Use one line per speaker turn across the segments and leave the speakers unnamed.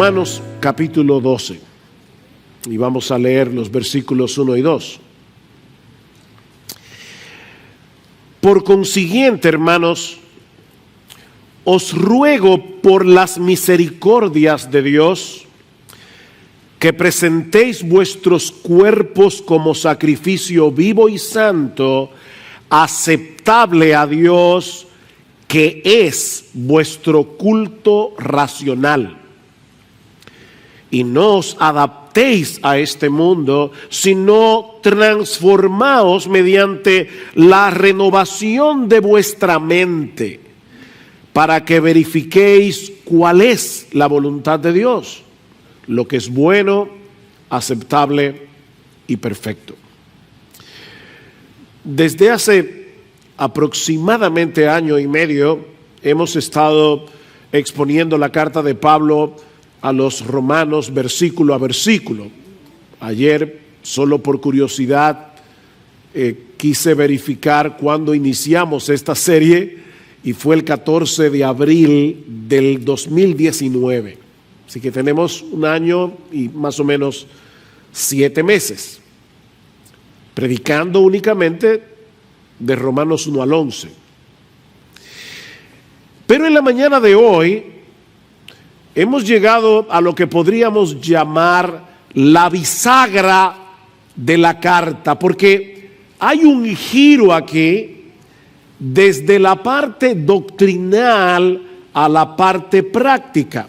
Romanos capítulo 12, y vamos a leer los versículos 1 y 2. Por consiguiente, hermanos, os ruego por las misericordias de Dios que presentéis vuestros cuerpos como sacrificio vivo y santo, aceptable a Dios, que es vuestro culto racional. Y no os adaptéis a este mundo, sino transformaos mediante la renovación de vuestra mente, para que verifiquéis cuál es la voluntad de Dios, lo que es bueno, aceptable y perfecto. Desde hace aproximadamente año y medio hemos estado exponiendo la carta de Pablo a los romanos versículo a versículo. Ayer, solo por curiosidad, quise verificar cuándo iniciamos esta serie y fue el 14 de abril del 2019. Así que tenemos un año y más o menos 7 meses predicando únicamente de Romanos 1 al 11. Pero en la mañana de hoy hemos llegado a lo que podríamos llamar la bisagra de la carta, porque hay un giro aquí desde la parte doctrinal a la parte práctica.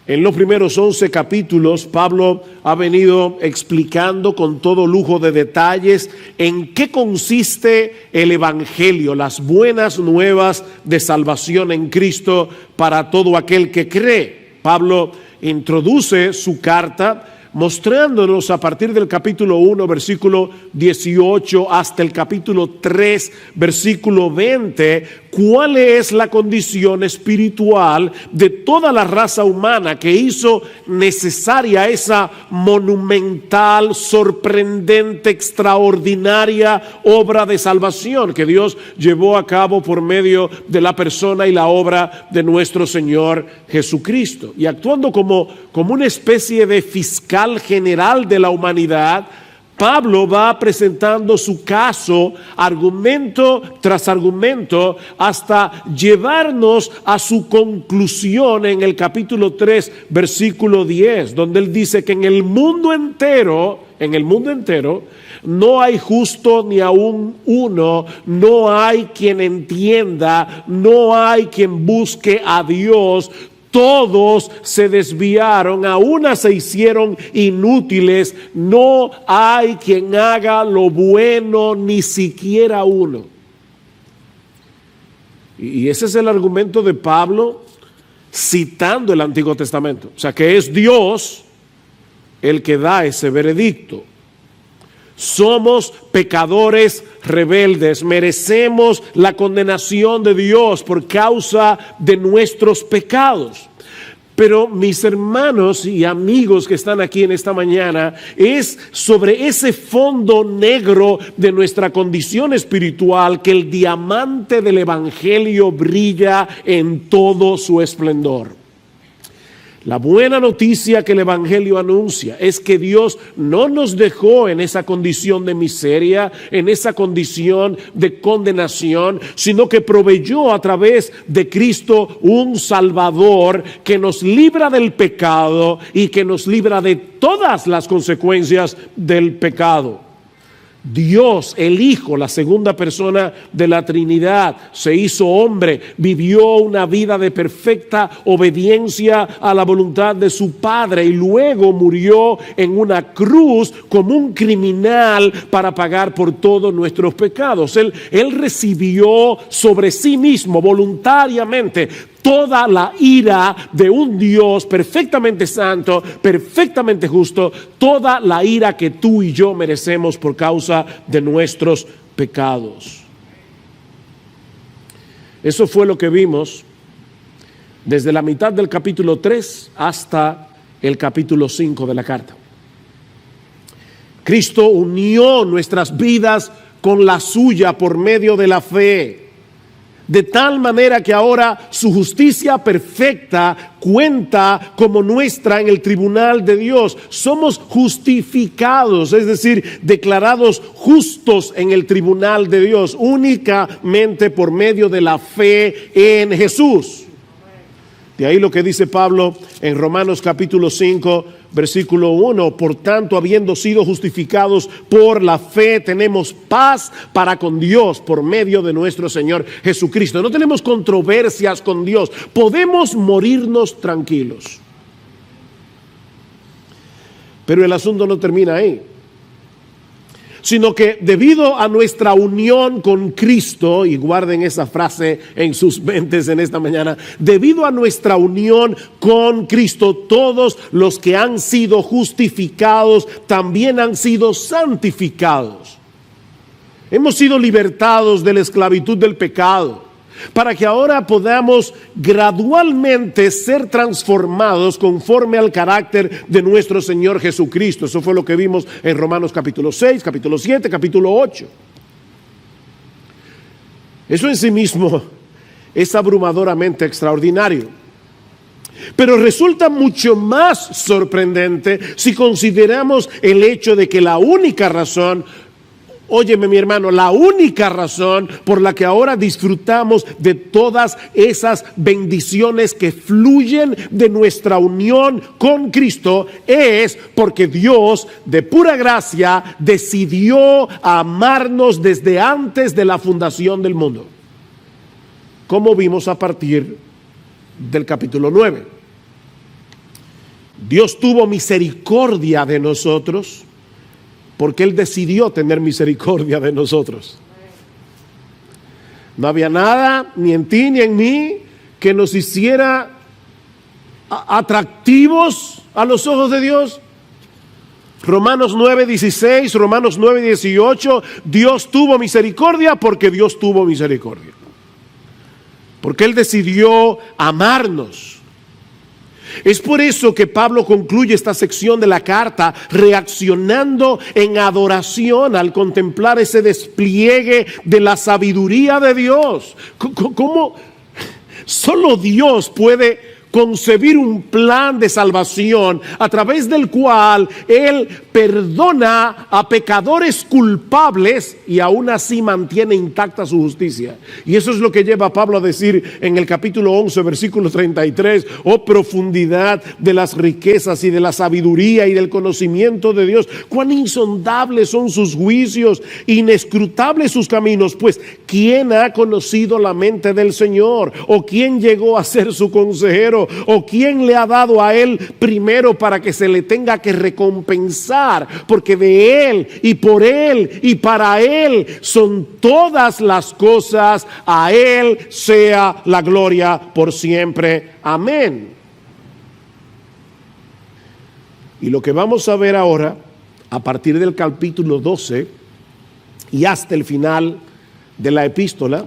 En los primeros 11 capítulos, Pablo ha venido explicando con todo lujo de detalles en qué consiste el Evangelio, las buenas nuevas de salvación en Cristo para todo aquel que cree. Pablo introduce su carta mostrándonos a partir del capítulo 1, versículo 18, hasta el capítulo 3, versículo 20, cuál es la condición espiritual de toda la raza humana que hizo necesaria esa monumental, sorprendente, extraordinaria obra de salvación que Dios llevó a cabo por medio de la persona y la obra de nuestro Señor Jesucristo. Y actuando como una especie de fiscal general de la humanidad, Pablo va presentando su caso, argumento tras argumento, hasta llevarnos a su conclusión en el capítulo 3, versículo 10, donde él dice que en el mundo entero, no hay justo ni aún uno, no hay quien entienda, no hay quien busque a Dios. Todos se desviaron, a una se hicieron inútiles, no hay quien haga lo bueno, ni siquiera uno. Y ese es el argumento de Pablo citando el Antiguo Testamento. O sea, que es Dios el que da ese veredicto. Somos pecadores rebeldes, merecemos la condenación de Dios por causa de nuestros pecados. Pero mis hermanos y amigos que están aquí en esta mañana, es sobre ese fondo negro de nuestra condición espiritual que el diamante del Evangelio brilla en todo su esplendor. La buena noticia que el Evangelio anuncia es que Dios no nos dejó en esa condición de miseria, en esa condición de condenación, sino que proveyó a través de Cristo un Salvador que nos libra del pecado y que nos libra de todas las consecuencias del pecado. Dios, el Hijo, la segunda persona de la Trinidad, se hizo hombre, vivió una vida de perfecta obediencia a la voluntad de su Padre y luego murió en una cruz como un criminal para pagar por todos nuestros pecados. Él recibió sobre sí mismo voluntariamente toda la ira de un Dios perfectamente santo, perfectamente justo, toda la ira que tú y yo merecemos por causa de nuestros pecados. Eso fue lo que vimos desde la mitad del capítulo 3 hasta el capítulo 5 de la carta. Cristo unió nuestras vidas con la suya por medio de la fe. de tal manera que ahora su justicia perfecta cuenta como nuestra en el tribunal de Dios. Somos justificados, es decir, declarados justos en el tribunal de Dios, únicamente por medio de la fe en Jesús. De ahí lo que dice Pablo en Romanos capítulo 5, versículo 1. Por tanto, habiendo sido justificados por la fe, tenemos paz para con Dios por medio de nuestro Señor Jesucristo. No tenemos controversias con Dios. Podemos morirnos tranquilos. Pero el asunto no termina ahí, sino que debido a nuestra unión con Cristo, y guarden esa frase en sus mentes en esta mañana, debido a nuestra unión con Cristo, todos los que han sido justificados también han sido santificados. Hemos sido libertados de la esclavitud del pecado, para que ahora podamos gradualmente ser transformados conforme al carácter de nuestro Señor Jesucristo. Eso fue lo que vimos en Romanos capítulo 6, capítulo 7, capítulo 8. Eso en sí mismo es abrumadoramente extraordinario. Pero resulta mucho más sorprendente si consideramos el hecho de que la única razón, óyeme mi hermano, la única razón por la que ahora disfrutamos de todas esas bendiciones que fluyen de nuestra unión con Cristo es porque Dios de pura gracia decidió amarnos desde antes de la fundación del mundo, como vimos a partir del capítulo 9. Dios tuvo misericordia de nosotros porque Él decidió tener misericordia de nosotros. No había nada, ni en ti ni en mí, que nos hiciera atractivos a los ojos de Dios. Romanos 9:16, Romanos 9:18, Dios tuvo misericordia porque Dios tuvo misericordia. Porque Él decidió amarnos. Es por eso que Pablo concluye esta sección de la carta reaccionando en adoración al contemplar ese despliegue de la sabiduría de Dios. ¿Cómo solo Dios puede concebir un plan de salvación a través del cual Él perdona a pecadores culpables y aún así mantiene intacta su justicia? Y eso es lo que lleva a Pablo a decir en el capítulo 11, versículo 33, oh profundidad de las riquezas y de la sabiduría y del conocimiento de Dios, cuán insondables son sus juicios, inescrutables sus caminos. Pues ¿quién ha conocido la mente del Señor? ¿O quién llegó a ser su consejero? ¿O quién le ha dado a Él primero para que se le tenga que recompensar? Porque de Él y por Él y para Él son todas las cosas. A Él sea la gloria por siempre. Amén. Y lo que vamos a ver ahora, a partir del capítulo 12 y hasta el final de la epístola,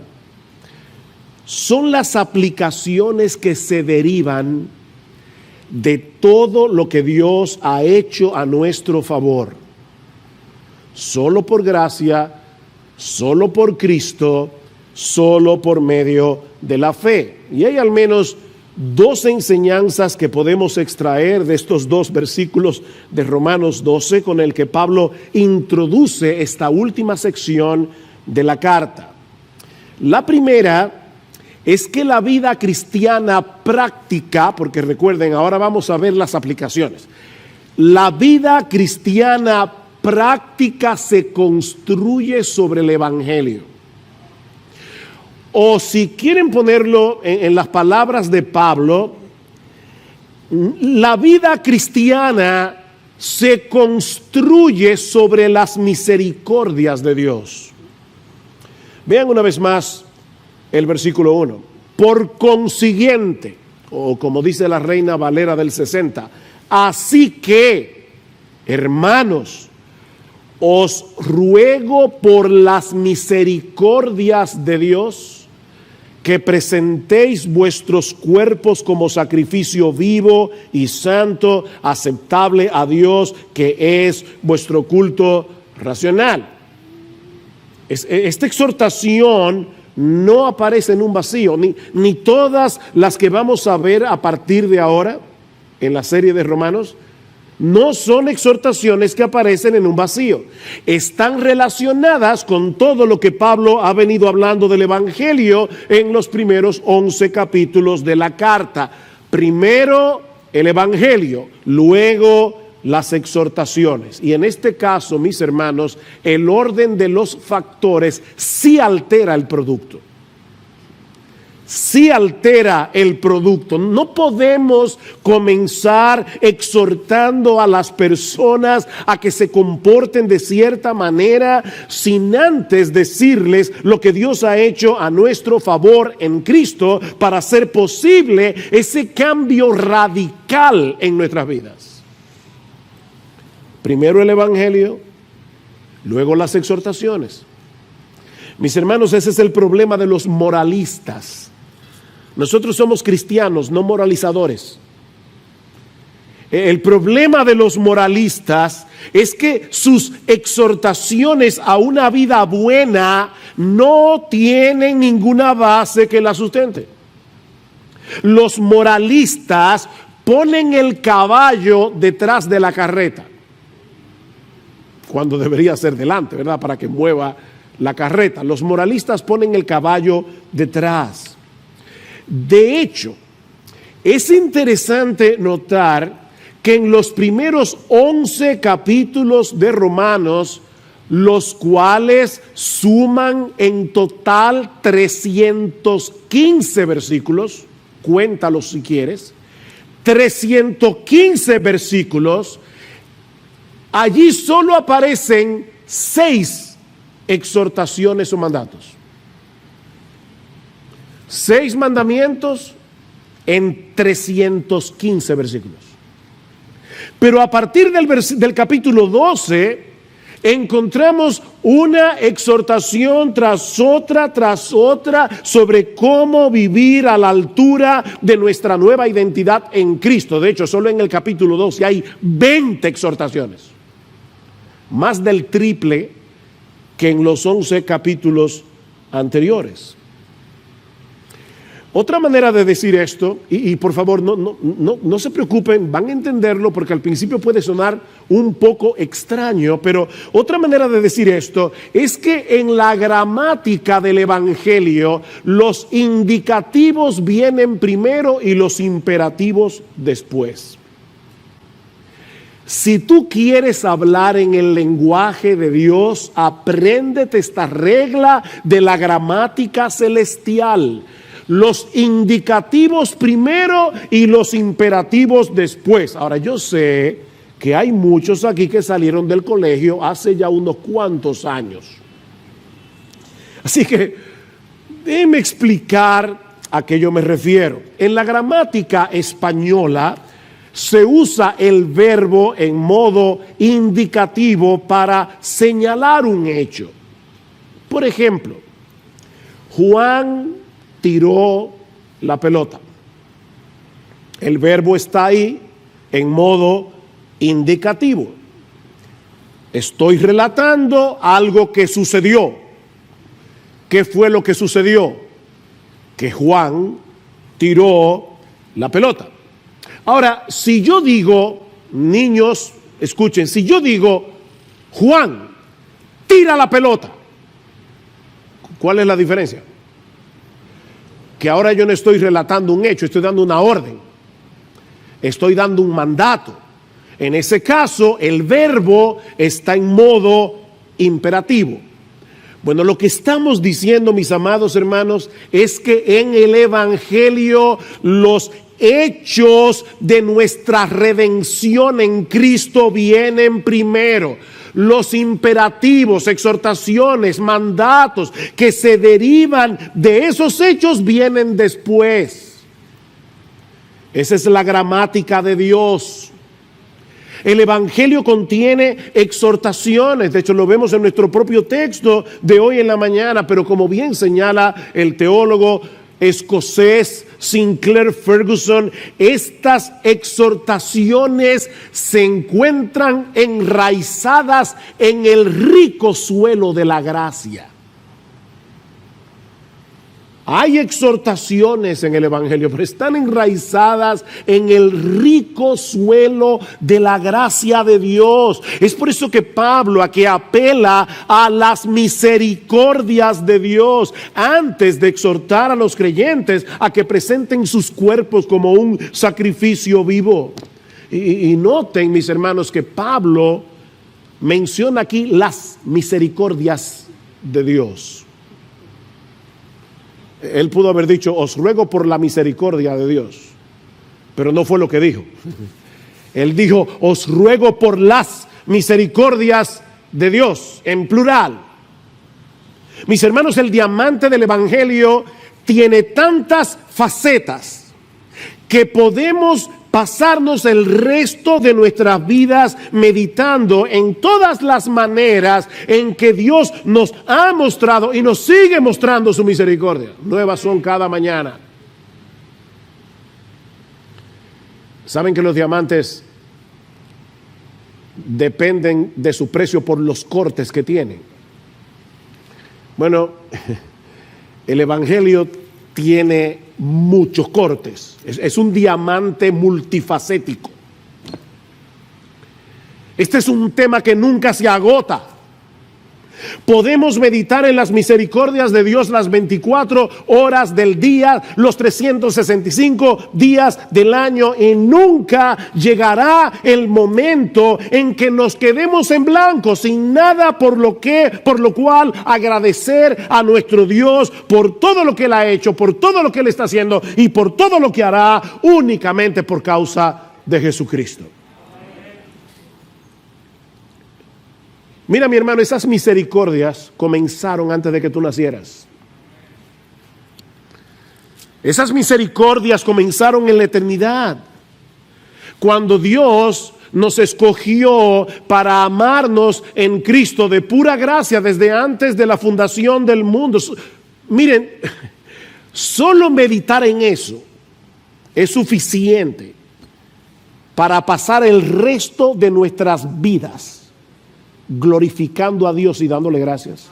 son las aplicaciones que se derivan de todo lo que Dios ha hecho a nuestro favor. Solo por gracia, solo por Cristo, solo por medio de la fe. Y hay al menos dos enseñanzas que podemos extraer de estos dos versículos de Romanos 12 con el que Pablo introduce esta última sección de la carta. La primera es que la vida cristiana práctica, porque recuerden, ahora vamos a ver las aplicaciones. La vida cristiana práctica se construye sobre el Evangelio. O si quieren ponerlo en las palabras de Pablo, la vida cristiana se construye sobre las misericordias de Dios. Vean una vez más el versículo 1. Por consiguiente, o como dice la Reina Valera del 60, así que, hermanos, os ruego por las misericordias de Dios que presentéis vuestros cuerpos como sacrificio vivo y santo, aceptable a Dios, que es vuestro culto racional. Esta exhortación no aparece en un vacío, ni todas las que vamos a ver a partir de ahora en la serie de Romanos, no son exhortaciones que aparecen en un vacío. Están relacionadas con todo lo que Pablo ha venido hablando del Evangelio en los primeros 11 capítulos de la carta. Primero el Evangelio, luego las exhortaciones. Y en este caso, mis hermanos, el orden de los factores sí altera el producto. Sí altera el producto. No podemos comenzar exhortando a las personas a que se comporten de cierta manera sin antes decirles lo que Dios ha hecho a nuestro favor en Cristo para hacer posible ese cambio radical en nuestras vidas. Primero el Evangelio, luego las exhortaciones. Mis hermanos, ese es el problema de los moralistas. Nosotros somos cristianos, no moralizadores. El problema de los moralistas es que sus exhortaciones a una vida buena no tienen ninguna base que la sustente. Los moralistas ponen el caballo detrás de la carreta, cuando debería ser delante, ¿verdad? Para que mueva la carreta. Los moralistas ponen el caballo detrás. De hecho, es interesante notar que en los primeros 11 capítulos de Romanos, los cuales suman en total 315 versículos, cuéntalos si quieres, 315 versículos, allí solo aparecen 6 exhortaciones o mandatos. 6 mandamientos en 315 versículos. Pero a partir del capítulo 12 encontramos una exhortación tras otra sobre cómo vivir a la altura de nuestra nueva identidad en Cristo. De hecho, solo en el capítulo 12 hay 20 exhortaciones, más del triple que en los 11 capítulos anteriores. Otra manera de decir esto, y por favor no se preocupen, van a entenderlo porque al principio puede sonar un poco extraño, pero otra manera de decir esto es que en la gramática del Evangelio los indicativos vienen primero y los imperativos después. Si tú quieres hablar en el lenguaje de Dios, apréndete esta regla de la gramática celestial. Los indicativos primero y los imperativos después. Ahora, yo sé que hay muchos aquí que salieron del colegio hace ya unos cuantos años. Así que déjenme explicar a qué yo me refiero. En la gramática española se usa el verbo en modo indicativo para señalar un hecho. Por ejemplo, Juan tiró la pelota. El verbo está ahí en modo indicativo. Estoy relatando algo que sucedió. ¿Qué fue lo que sucedió? Que Juan tiró la pelota. Ahora, si yo digo, niños, escuchen, si yo digo, Juan, tira la pelota, ¿cuál es la diferencia? Que ahora yo no estoy relatando un hecho, estoy dando una orden, estoy dando un mandato. En ese caso, el verbo está en modo imperativo. Bueno, lo que estamos diciendo, mis amados hermanos, es que en el Evangelio los hechos de nuestra redención en Cristo vienen primero. Los imperativos, exhortaciones, mandatos que se derivan de esos hechos vienen después. Esa es la gramática de Dios. El Evangelio contiene exhortaciones, de hecho lo vemos en nuestro propio texto de hoy en la mañana, pero como bien señala el teólogo escocés Sinclair Ferguson, estas exhortaciones se encuentran enraizadas en el rico suelo de la gracia. Hay exhortaciones en el Evangelio, pero están enraizadas en el rico suelo de la gracia de Dios. Es por eso que Pablo aquí apela a las misericordias de Dios antes de exhortar a los creyentes a que presenten sus cuerpos como un sacrificio vivo. Y noten, mis hermanos, que Pablo menciona aquí las misericordias de Dios. Él pudo haber dicho, os ruego por la misericordia de Dios, pero no fue lo que dijo. Él dijo, os ruego por las misericordias de Dios, en plural. Mis hermanos, el diamante del Evangelio tiene tantas facetas que podemos pasarnos el resto de nuestras vidas meditando en todas las maneras en que Dios nos ha mostrado y nos sigue mostrando su misericordia. Nuevas son cada mañana. ¿Saben que los diamantes dependen de su precio por los cortes que tienen? Bueno, el Evangelio tiene muchos cortes. Es un diamante multifacético. Este es un tema que nunca se agota. Podemos meditar en las misericordias de Dios las 24 horas del día, los 365 días del año, y nunca llegará el momento en que nos quedemos en blanco, sin nada por lo cual agradecer a nuestro Dios por todo lo que Él ha hecho, por todo lo que Él está haciendo y por todo lo que hará, únicamente por causa de Jesucristo. Mira, mi hermano, esas misericordias comenzaron antes de que tú nacieras. Esas misericordias comenzaron en la eternidad, cuando Dios nos escogió para amarnos en Cristo de pura gracia desde antes de la fundación del mundo. Miren, solo meditar en eso es suficiente para pasar el resto de nuestras vidas glorificando a Dios y dándole gracias.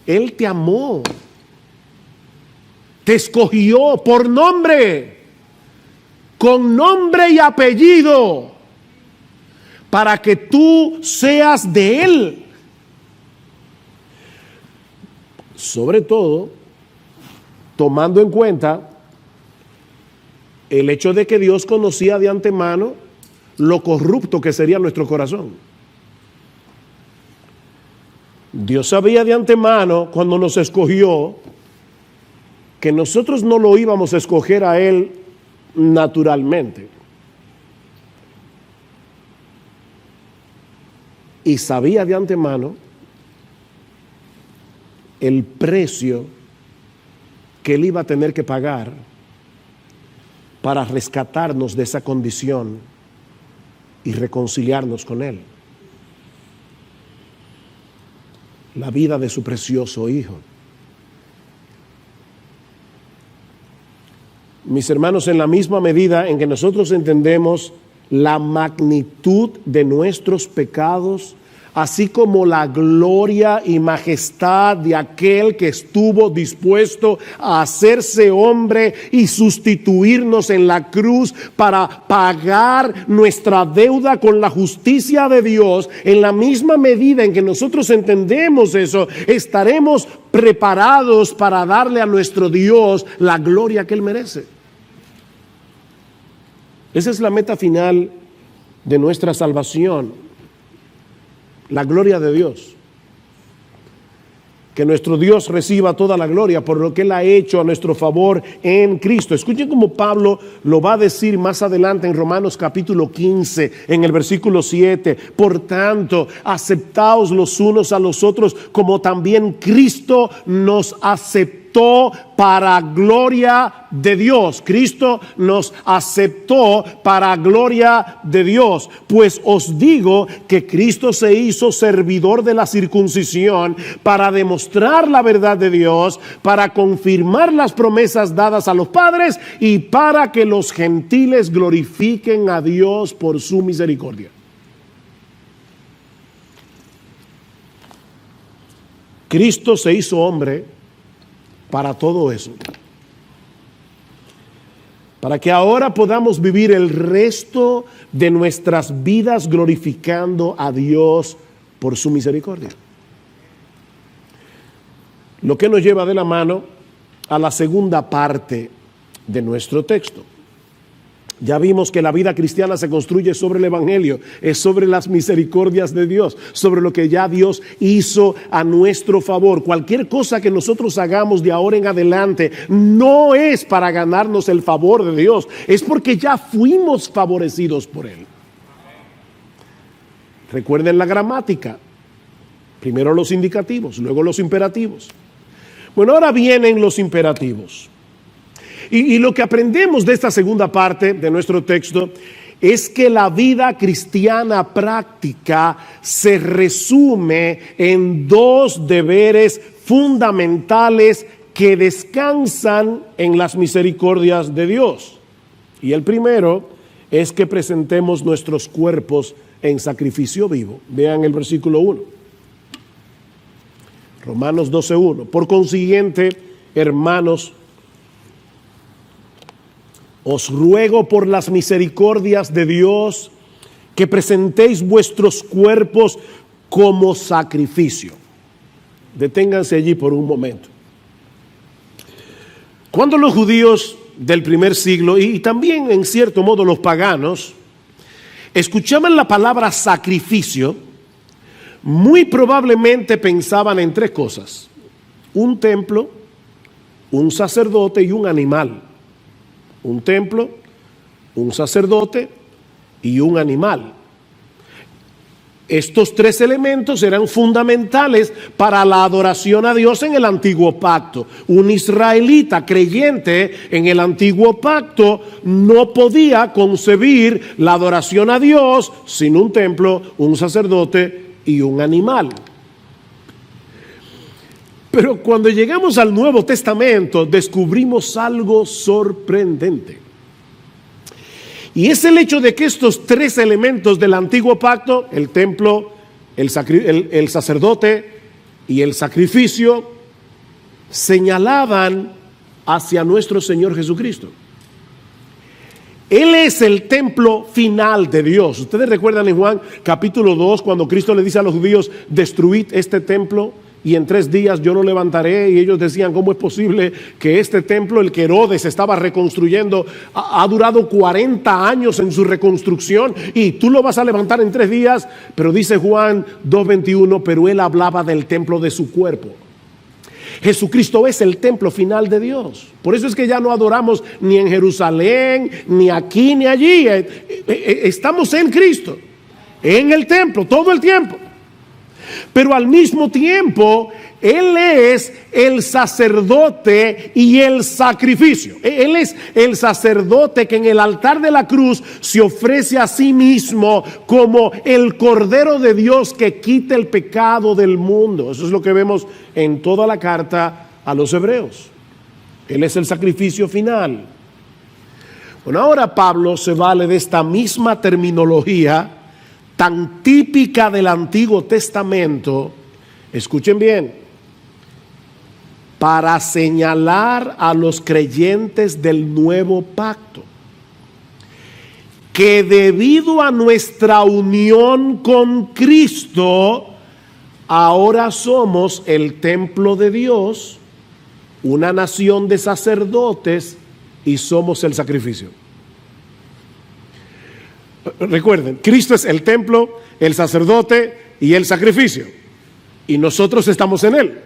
Él te amó, te escogió por nombre, con nombre y apellido, para que tú seas de Él. Sobre todo, tomando en cuenta el hecho de que Dios conocía de antemano lo corrupto que sería nuestro corazón. Dios sabía de antemano, cuando nos escogió, que nosotros no lo íbamos a escoger a Él naturalmente. Y sabía de antemano el precio que Él iba a tener que pagar para rescatarnos de esa condición y reconciliarnos con Él. La vida de su precioso Hijo. Mis hermanos, en la misma medida en que nosotros entendemos la magnitud de nuestros pecados, así como la gloria y majestad de aquel que estuvo dispuesto a hacerse hombre y sustituirnos en la cruz para pagar nuestra deuda con la justicia de Dios, en la misma medida en que nosotros entendemos eso, estaremos preparados para darle a nuestro Dios la gloria que Él merece. Esa es la meta final de nuestra salvación. La gloria de Dios. Que nuestro Dios reciba toda la gloria por lo que Él ha hecho a nuestro favor en Cristo. Escuchen cómo Pablo lo va a decir más adelante en Romanos capítulo 15, en el versículo 7. Por tanto, aceptaos los unos a los otros, como también Cristo nos aceptó para gloria de Dios. Cristo nos aceptó para gloria de Dios. Pues os digo que Cristo se hizo servidor de la circuncisión para demostrar la verdad de Dios, para confirmar las promesas dadas a los padres y para que los gentiles glorifiquen a Dios por su misericordia. Cristo se hizo hombre para todo eso. Para que ahora podamos vivir el resto de nuestras vidas glorificando a Dios por su misericordia. Lo que nos lleva de la mano a la segunda parte de nuestro texto. Ya vimos que la vida cristiana se construye sobre el Evangelio, es sobre las misericordias de Dios, sobre lo que ya Dios hizo a nuestro favor. Cualquier cosa que nosotros hagamos de ahora en adelante no es para ganarnos el favor de Dios, es porque ya fuimos favorecidos por Él. Recuerden la gramática, primero los indicativos, luego los imperativos. Bueno, ahora vienen los imperativos. Y lo que aprendemos de esta segunda parte de nuestro texto es que la vida cristiana práctica se resume en dos deberes fundamentales que descansan en las misericordias de Dios. Y el primero es que presentemos nuestros cuerpos en sacrificio vivo. Vean el versículo 1. Romanos 12:1. Por consiguiente, hermanos, os ruego por las misericordias de Dios que presentéis vuestros cuerpos como sacrificio. Deténganse allí por un momento. Cuando los judíos del primer siglo y también en cierto modo los paganos escuchaban la palabra sacrificio, muy probablemente pensaban en tres cosas: un templo, un sacerdote y un animal. Un templo, un sacerdote y un animal. Estos tres elementos eran fundamentales para la adoración a Dios en el antiguo pacto. Un israelita creyente en el antiguo pacto no podía concebir la adoración a Dios sin un templo, un sacerdote y un animal. Pero cuando llegamos al Nuevo Testamento descubrimos algo sorprendente. Y es el hecho de que estos tres elementos del antiguo pacto, el templo, el sacerdote y el sacrificio, señalaban hacia nuestro Señor Jesucristo. Él es el templo final de Dios. Ustedes recuerdan en Juan capítulo 2 cuando Cristo le dice a los judíos: destruid este templo y en 3 días yo lo levantaré. Y ellos decían: ¿cómo es posible que este templo, el que Herodes estaba reconstruyendo, ha durado 40 años en su reconstrucción y tú lo vas a levantar en 3 días? Pero dice Juan 2:21, pero él hablaba del templo de su cuerpo. Jesucristo es el templo final de Dios. Por eso es que ya no adoramos ni en Jerusalén, ni aquí, ni allí. Estamos en Cristo, en el templo, todo el tiempo. Pero al mismo tiempo, Él es el sacerdote y el sacrificio. Él es el sacerdote que en el altar de la cruz se ofrece a sí mismo como el Cordero de Dios que quita el pecado del mundo. Eso es lo que vemos en toda la carta a los hebreos. Él es el sacrificio final. Bueno, ahora Pablo se vale de esta misma terminología tan típica del Antiguo Testamento, escuchen bien, para señalar a los creyentes del nuevo pacto que debido a nuestra unión con Cristo, ahora somos el templo de Dios, una nación de sacerdotes y somos el sacrificio. Recuerden, Cristo es el templo, el sacerdote y el sacrificio, y nosotros estamos en Él.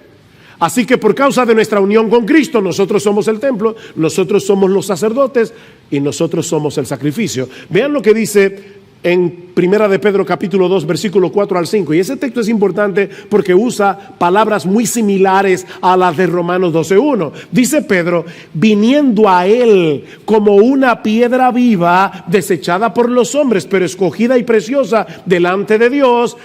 Así que por causa de nuestra unión con Cristo, nosotros somos el templo, nosotros somos los sacerdotes y nosotros somos el sacrificio. Vean lo que dice en Primera de Pedro capítulo 2 versículo 4 al 5, y ese texto es importante porque usa palabras muy similares a las de Romanos 12:1. Dice Pedro: viniendo a Él como una piedra viva, desechada por los hombres, pero escogida y preciosa delante de Dios,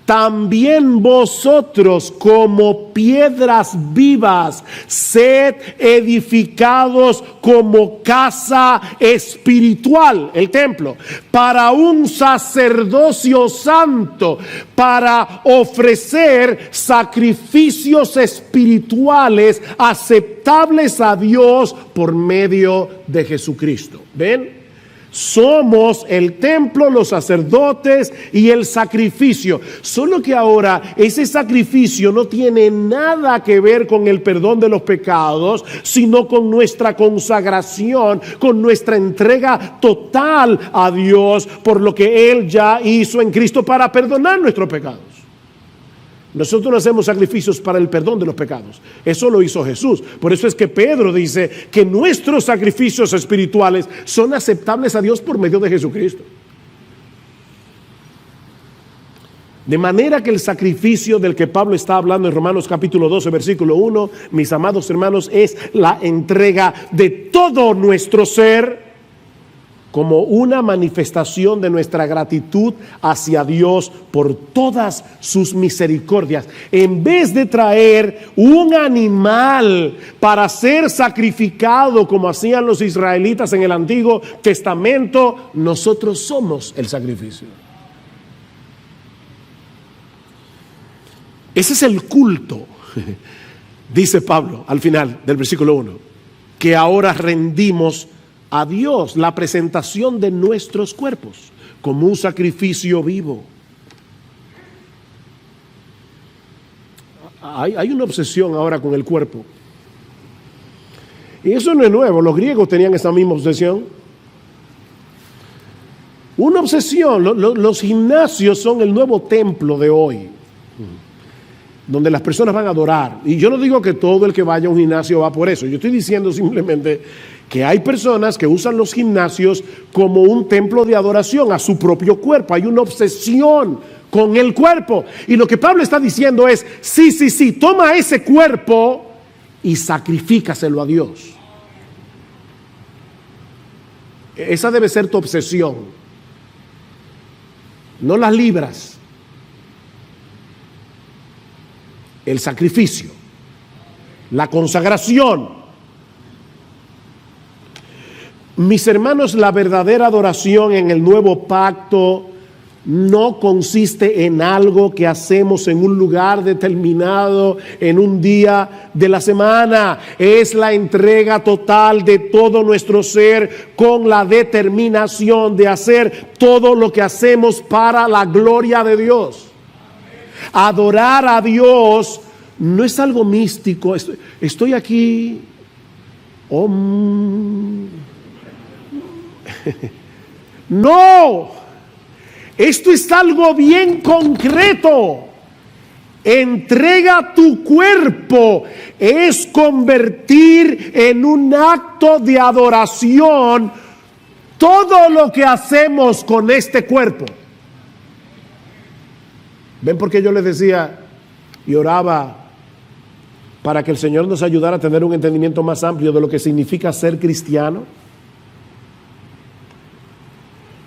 también vosotros como piedras vivas, sed edificados como casa espiritual, el templo, para un sacerdocio santo, para ofrecer sacrificios espirituales aceptables a Dios por medio de Jesucristo. ¿Ven? Somos el templo, los sacerdotes y el sacrificio. Solo que ahora ese sacrificio no tiene nada que ver con el perdón de los pecados, sino con nuestra consagración, con nuestra entrega total a Dios por lo que Él ya hizo en Cristo para perdonar nuestros pecados. Nosotros no hacemos sacrificios para el perdón de los pecados. Eso lo hizo Jesús. Por eso es que Pedro dice que nuestros sacrificios espirituales son aceptables a Dios por medio de Jesucristo. De manera que el sacrificio del que Pablo está hablando en Romanos capítulo 12, versículo 1, mis amados hermanos, es la entrega de todo nuestro ser como una manifestación de nuestra gratitud hacia Dios por todas sus misericordias. En vez de traer un animal para ser sacrificado como hacían los israelitas en el Antiguo Testamento, nosotros somos el sacrificio. Ese es el culto, dice Pablo al final del versículo 1, que ahora rendimos a Dios, la presentación de nuestros cuerpos como un sacrificio vivo. Hay una obsesión ahora con el cuerpo. Y eso no es nuevo, los griegos tenían esa misma obsesión. Una obsesión, los gimnasios son el nuevo templo de hoy, donde las personas van a adorar. Y yo no digo que todo el que vaya a un gimnasio va por eso. Yo estoy diciendo simplemente que hay personas que usan los gimnasios como un templo de adoración a su propio cuerpo. Hay una obsesión con el cuerpo. Y lo que Pablo está diciendo es, sí, toma ese cuerpo y sacrifícaselo a Dios. Esa debe ser tu obsesión. No las libras. El sacrificio, la consagración. Mis hermanos, la verdadera adoración en el nuevo pacto no consiste en algo que hacemos en un lugar determinado, en un día de la semana. Es la entrega total de todo nuestro ser con la determinación de hacer todo lo que hacemos para la gloria de Dios. Adorar a Dios no es algo místico. Estoy aquí. No, esto es algo bien concreto. Entrega tu cuerpo es convertir en un acto de adoración todo lo que hacemos con este cuerpo. ¿Ven por qué yo les decía y oraba para que el Señor nos ayudara a tener un entendimiento más amplio de lo que significa ser cristiano?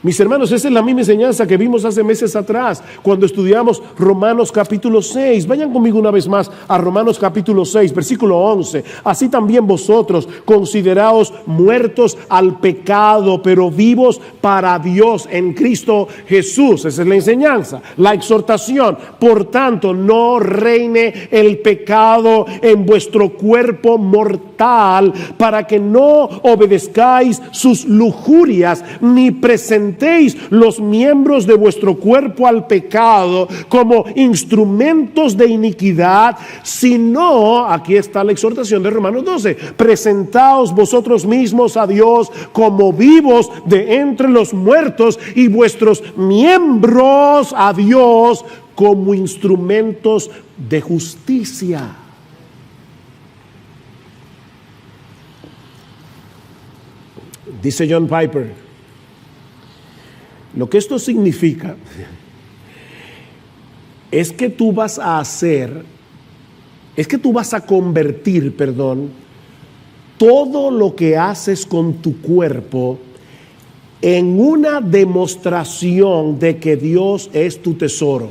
Mis hermanos, esa es la misma enseñanza que vimos hace meses atrás cuando estudiamos Romanos capítulo 6. Vayan conmigo una vez más a Romanos capítulo 6, versículo 11. Así también vosotros consideraos muertos al pecado, pero vivos para Dios en Cristo Jesús. Esa es la enseñanza, la exhortación. Por tanto, no reine el pecado en vuestro cuerpo mortal, para que no obedezcáis sus lujurias, ni presentéis los miembros de vuestro cuerpo al pecado como instrumentos de iniquidad, sino, aquí está la exhortación de Romanos 12, presentaos vosotros mismos a Dios como vivos de entre los muertos y vuestros miembros a Dios como instrumentos de justicia. Dice John Piper, lo que esto significa es que tú vas a convertir, todo lo que haces con tu cuerpo en una demostración de que Dios es tu tesoro.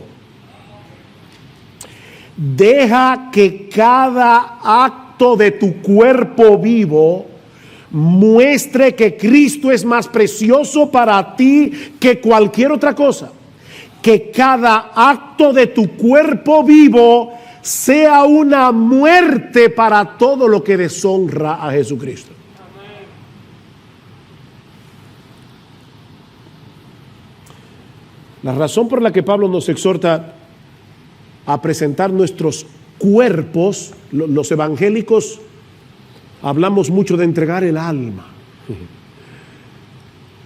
deja que cada acto de tu cuerpo vivo muestre que Cristo es más precioso para ti que cualquier otra cosa. Que cada acto de tu cuerpo vivo sea una muerte para todo lo que deshonra a Jesucristo. La razón por la que Pablo nos exhorta a presentar nuestros cuerpos, los evangélicos hablamos mucho de entregar el alma.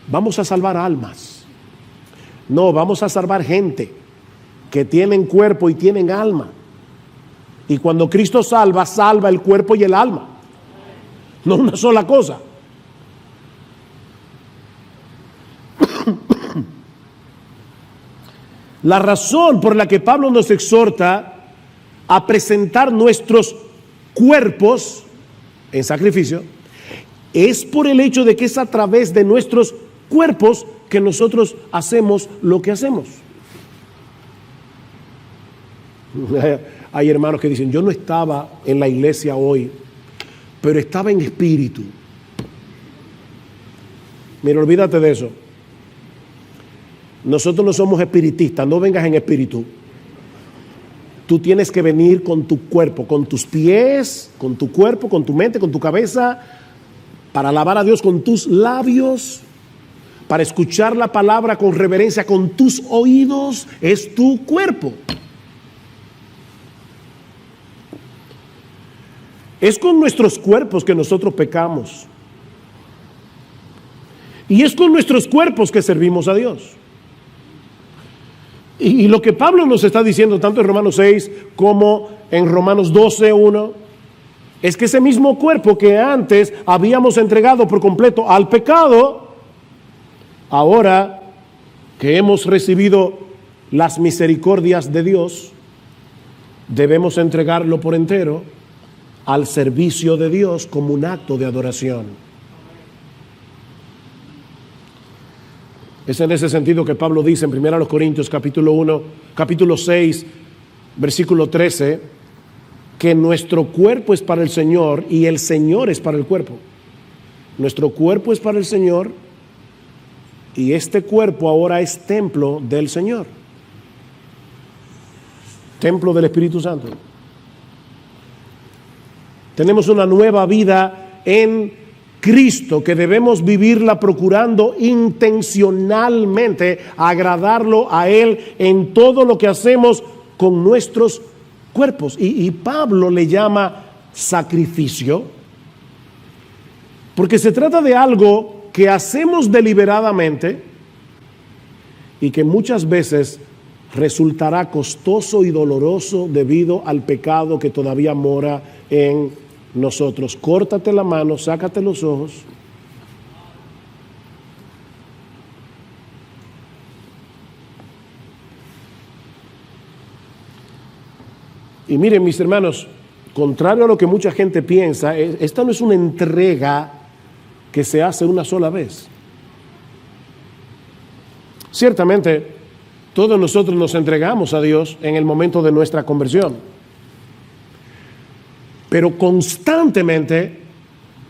Vamos a salvar almas. No, vamos a salvar gente que tienen cuerpo y tienen alma. Y cuando Cristo salva, salva el cuerpo y el alma. No una sola cosa. La razón por la que Pablo nos exhorta a presentar nuestros cuerpos en sacrificio es por el hecho de que es a través de nuestros cuerpos que nosotros hacemos lo que hacemos. Hay hermanos que dicen, yo no estaba en la iglesia hoy, pero estaba en espíritu. Mira, olvídate de eso. Nosotros no somos espiritistas, no vengas en espíritu. Tú tienes que venir con tu cuerpo, con tus pies, con tu cuerpo, con tu mente, con tu cabeza, para alabar a Dios con tus labios, para escuchar la palabra con reverencia con tus oídos. Es tu cuerpo. Es con nuestros cuerpos que nosotros pecamos. Y es con nuestros cuerpos que servimos a Dios. Y lo que Pablo nos está diciendo tanto en Romanos 6 como en Romanos 12:1 es que ese mismo cuerpo que antes habíamos entregado por completo al pecado, ahora que hemos recibido las misericordias de Dios, debemos entregarlo por entero al servicio de Dios como un acto de adoración. Es en ese sentido que Pablo dice en 1 Corintios capítulo 6, versículo 13, que nuestro cuerpo es para el Señor y el Señor es para el cuerpo. Nuestro cuerpo es para el Señor y este cuerpo ahora es templo del Señor. Templo del Espíritu Santo. Tenemos una nueva vida en Cristo que debemos vivirla procurando intencionalmente agradarlo a Él en todo lo que hacemos con nuestros cuerpos. Y Pablo le llama sacrificio porque se trata de algo que hacemos deliberadamente y que muchas veces resultará costoso y doloroso debido al pecado que todavía mora en nosotros. Córtate la mano, sácate los ojos. Y miren, mis hermanos, contrario a lo que mucha gente piensa, esta no es una entrega que se hace una sola vez. Ciertamente, todos nosotros nos entregamos a Dios en el momento de nuestra conversión. Pero constantemente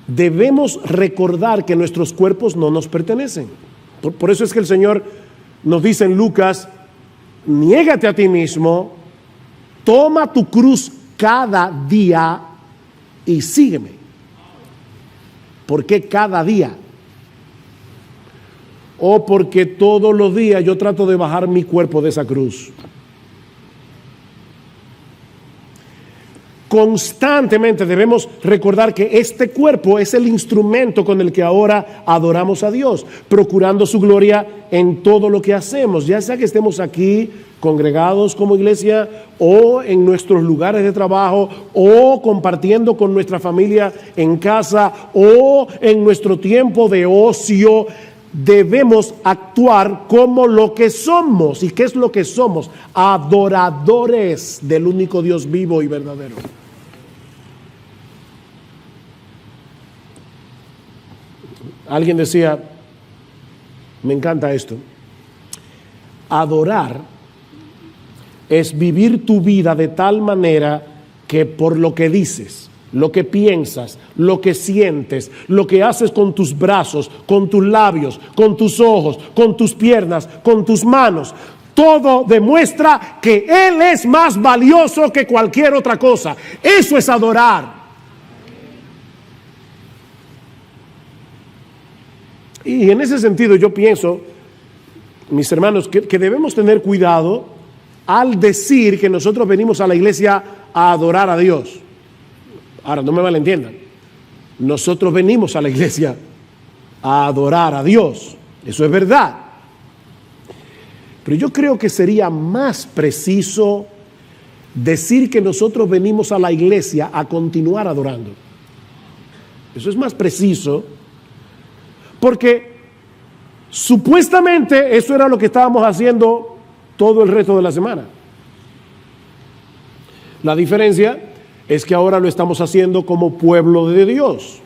debemos recordar que nuestros cuerpos no nos pertenecen. Por eso es que el Señor nos dice en Lucas, niégate a ti mismo, toma tu cruz cada día y sígueme. ¿Por qué cada día? O porque todos los días yo trato de bajar mi cuerpo de esa cruz. Constantemente debemos recordar que este cuerpo es el instrumento con el que ahora adoramos a Dios, procurando su gloria en todo lo que hacemos, ya sea que estemos aquí congregados como iglesia o en nuestros lugares de trabajo o compartiendo con nuestra familia en casa o en nuestro tiempo de ocio. Debemos actuar como lo que somos. ¿Y qué es lo que somos? Adoradores del único Dios vivo y verdadero. Alguien decía, me encanta esto, adorar es vivir tu vida de tal manera que por lo que dices, lo que piensas, lo que sientes, lo que haces con tus brazos, con tus labios, con tus ojos, con tus piernas, con tus manos, todo demuestra que Él es más valioso que cualquier otra cosa. Eso es adorar. Y en ese sentido yo pienso, mis hermanos, que debemos tener cuidado al decir que nosotros venimos a la iglesia a adorar a Dios. Ahora, no me malentiendan. Nosotros venimos a la iglesia a adorar a Dios. Eso es verdad. Pero yo creo que sería más preciso decir que nosotros venimos a la iglesia a continuar adorando. Eso es más preciso, porque supuestamente eso era lo que estábamos haciendo todo el resto de la semana. La diferencia es que ahora lo estamos haciendo como pueblo de Dios,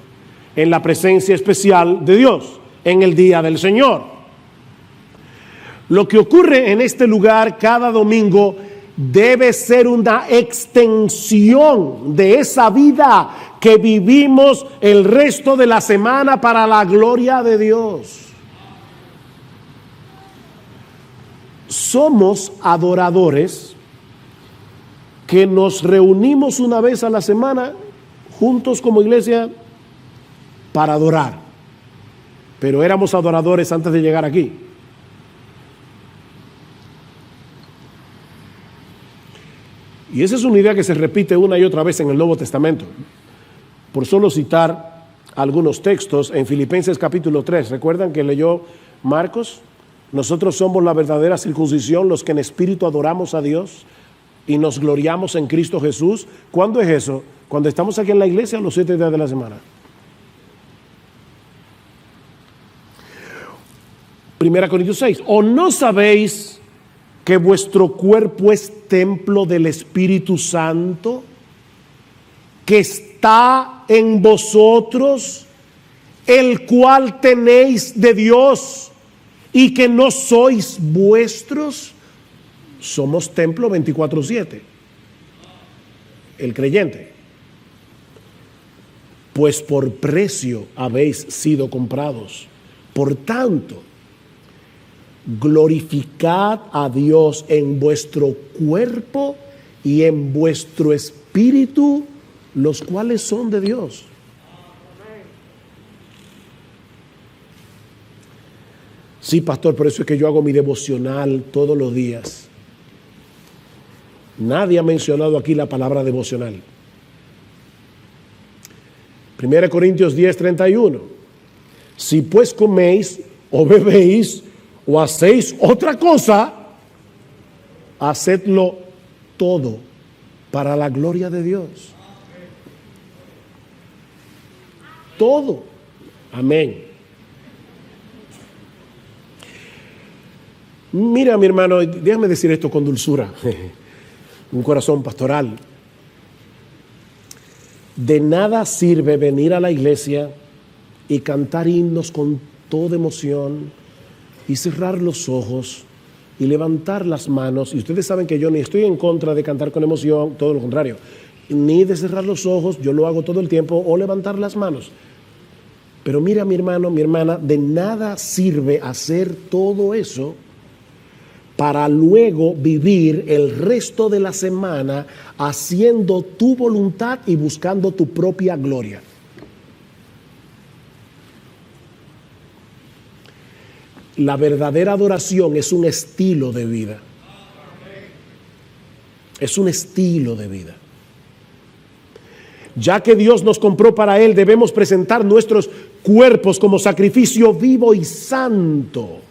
en la presencia especial de Dios, en el día del Señor. Lo que ocurre en este lugar cada domingo debe ser una extensión de esa vida que vivimos el resto de la semana para la gloria de Dios. Somos adoradores que nos reunimos una vez a la semana juntos como iglesia para adorar. Pero éramos adoradores antes de llegar aquí. Y esa es una idea que se repite una y otra vez en el Nuevo Testamento. Por solo citar algunos textos en Filipenses capítulo 3. ¿Recuerdan que leyó Marcos? Nosotros somos la verdadera circuncisión, los que en espíritu adoramos a Dios y nos gloriamos en Cristo Jesús. ¿Cuándo es eso? Cuando estamos aquí en la iglesia, los 7 días de la semana. 1 Corintios 6. ¿O no sabéis que vuestro cuerpo es templo del Espíritu Santo, que está en vosotros, el cual tenéis de Dios, y que no sois vuestros? Somos templo 24/7, el creyente. Pues por precio habéis sido comprados. Por tanto, glorificad a Dios en vuestro cuerpo y en vuestro espíritu, los cuales son de Dios. Sí, pastor, por eso es que yo hago mi devocional todos los días. Nadie ha mencionado aquí la palabra devocional. 1 Corintios 10:31. Si pues coméis o bebéis o hacéis otra cosa, hacedlo todo para la gloria de Dios. Todo. Amén. Mira, mi hermano, déjame decir esto con dulzura, un corazón pastoral. De nada sirve venir a la iglesia y cantar himnos con toda emoción y cerrar los ojos y levantar las manos. Y ustedes saben que yo ni estoy en contra de cantar con emoción, todo lo contrario, ni de cerrar los ojos, yo lo hago todo el tiempo, o levantar las manos. Pero mira, mi hermano, mi hermana, de nada sirve hacer todo eso para luego vivir el resto de la semana haciendo tu voluntad y buscando tu propia gloria. La verdadera adoración es un estilo de vida. Es un estilo de vida. Ya que Dios nos compró para Él, debemos presentar nuestros cuerpos como sacrificio vivo y santo.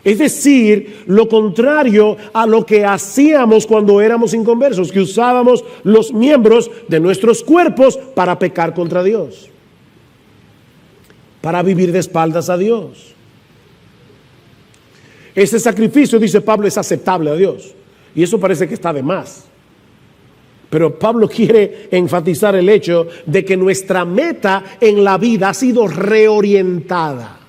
Es decir, lo contrario a lo que hacíamos cuando éramos inconversos, que usábamos los miembros de nuestros cuerpos para pecar contra Dios, para vivir de espaldas a Dios. Ese sacrificio, dice Pablo, es aceptable a Dios. Y eso parece que está de más. Pero Pablo quiere enfatizar el hecho de que nuestra meta en la vida ha sido reorientada.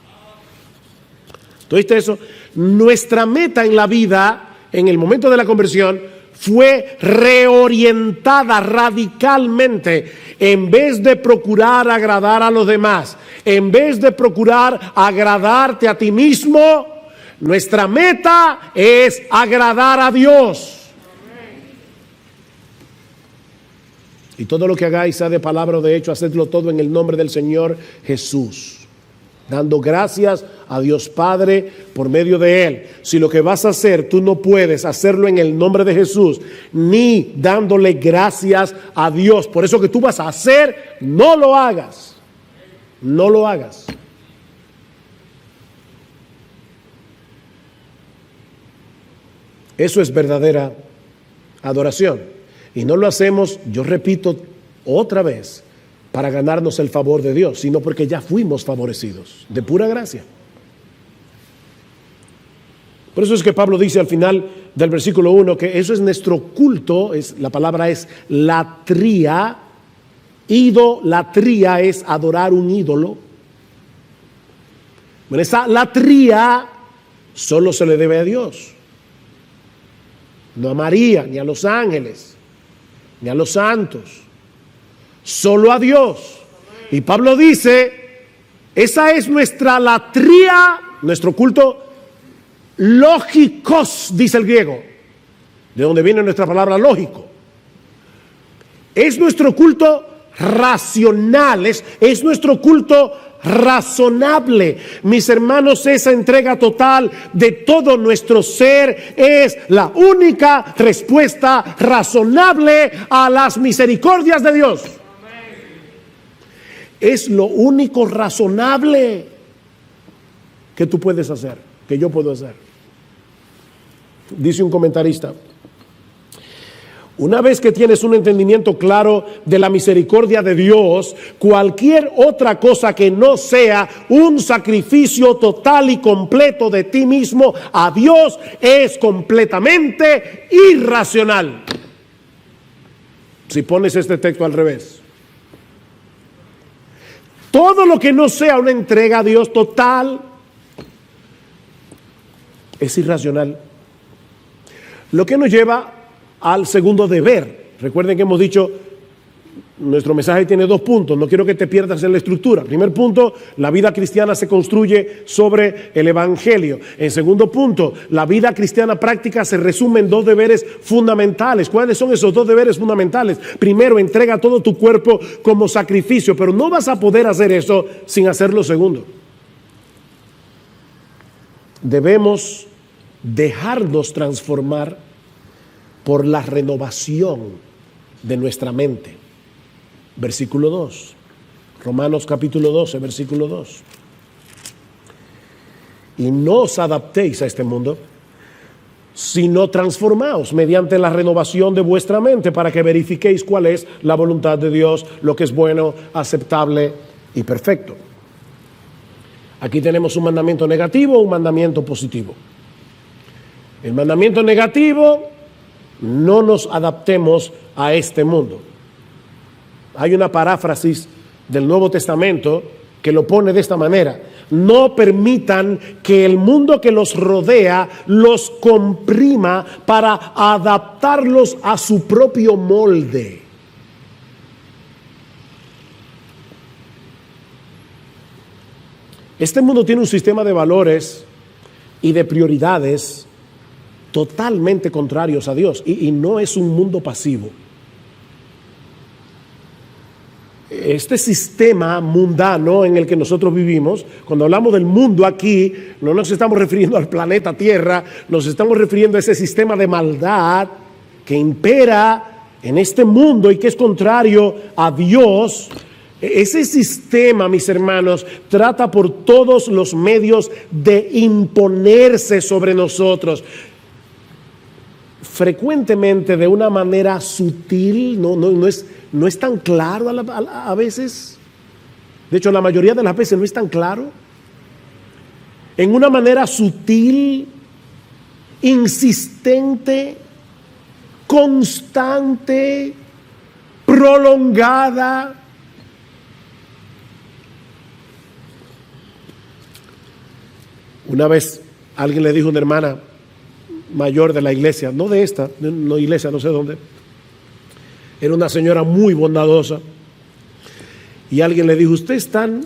¿Tú viste eso? Nuestra meta en la vida en el momento de la conversión fue reorientada radicalmente. En vez de procurar agradar a los demás, en vez de procurar agradarte a ti mismo, nuestra meta es agradar a Dios. Y todo lo que hagáis, sea de palabra o de hecho, hacedlo todo en el nombre del Señor Jesús, dando gracias a Dios Padre por medio de Él. Si lo que vas a hacer, tú no puedes hacerlo en el nombre de Jesús, ni dándole gracias a Dios por eso que tú vas a hacer, no lo hagas. No lo hagas. Eso es verdadera adoración. Y no lo hacemos, yo repito otra vez, para ganarnos el favor de Dios, sino porque ya fuimos favorecidos, de pura gracia. Por eso es que Pablo dice al final del versículo 1 que eso es nuestro culto, la palabra es latría. Idolatría es adorar un ídolo. Bueno, esa latría solo se le debe a Dios, no a María, ni a los ángeles, ni a los santos, solo a Dios. Y Pablo dice, esa es nuestra latría, nuestro culto lógicos, dice el griego, de donde viene nuestra palabra lógico. Es nuestro culto racional, es nuestro culto razonable. Mis hermanos, esa entrega total de todo nuestro ser es la única respuesta razonable a las misericordias de Dios. Es lo único razonable que tú puedes hacer, que yo puedo hacer. Dice un comentarista: una vez que tienes un entendimiento claro de la misericordia de Dios, cualquier otra cosa que no sea un sacrificio total y completo de ti mismo a Dios es completamente irracional. Si pones este texto al revés, todo lo que no sea una entrega a Dios total es irracional. Lo que nos lleva al segundo deber. Recuerden que hemos dicho, nuestro mensaje tiene 2 puntos, no quiero que te pierdas en la estructura. Primer punto, la vida cristiana se construye sobre el evangelio. En segundo punto, la vida cristiana práctica se resume en 2 deberes fundamentales. ¿Cuáles son esos 2 deberes fundamentales? Primero, entrega todo tu cuerpo como sacrificio, pero no vas a poder hacer eso sin hacer lo segundo. Debemos dejarnos transformar por la renovación de nuestra mente. Versículo 2. Romanos capítulo 12, versículo 2. Y no os adaptéis a este mundo, sino transformaos mediante la renovación de vuestra mente, para que verifiquéis cuál es la voluntad de Dios, lo que es bueno, aceptable y perfecto. Aquí tenemos un mandamiento negativo, un mandamiento positivo. El mandamiento negativo: no nos adaptemos a este mundo. Hay una paráfrasis del Nuevo Testamento que lo pone de esta manera: no permitan que el mundo que los rodea los comprima para adaptarlos a su propio molde. Este mundo tiene un sistema de valores y de prioridades totalmente contrarios a Dios, y no es un mundo pasivo. Este sistema mundano en el que nosotros vivimos, cuando hablamos del mundo aquí, no nos estamos refiriendo al planeta Tierra, nos estamos refiriendo a ese sistema de maldad que impera en este mundo y que es contrario a Dios. Ese sistema, mis hermanos, trata por todos los medios de imponerse sobre nosotros, frecuentemente de una manera sutil, no es tan claro a veces. De hecho, la mayoría de las veces no es tan claro. En una manera sutil, insistente, constante, prolongada. Una vez alguien le dijo a una hermana: mayor de la iglesia, no de esta, no iglesia, no sé dónde. Era una señora muy bondadosa. Y alguien le dijo, usted es tan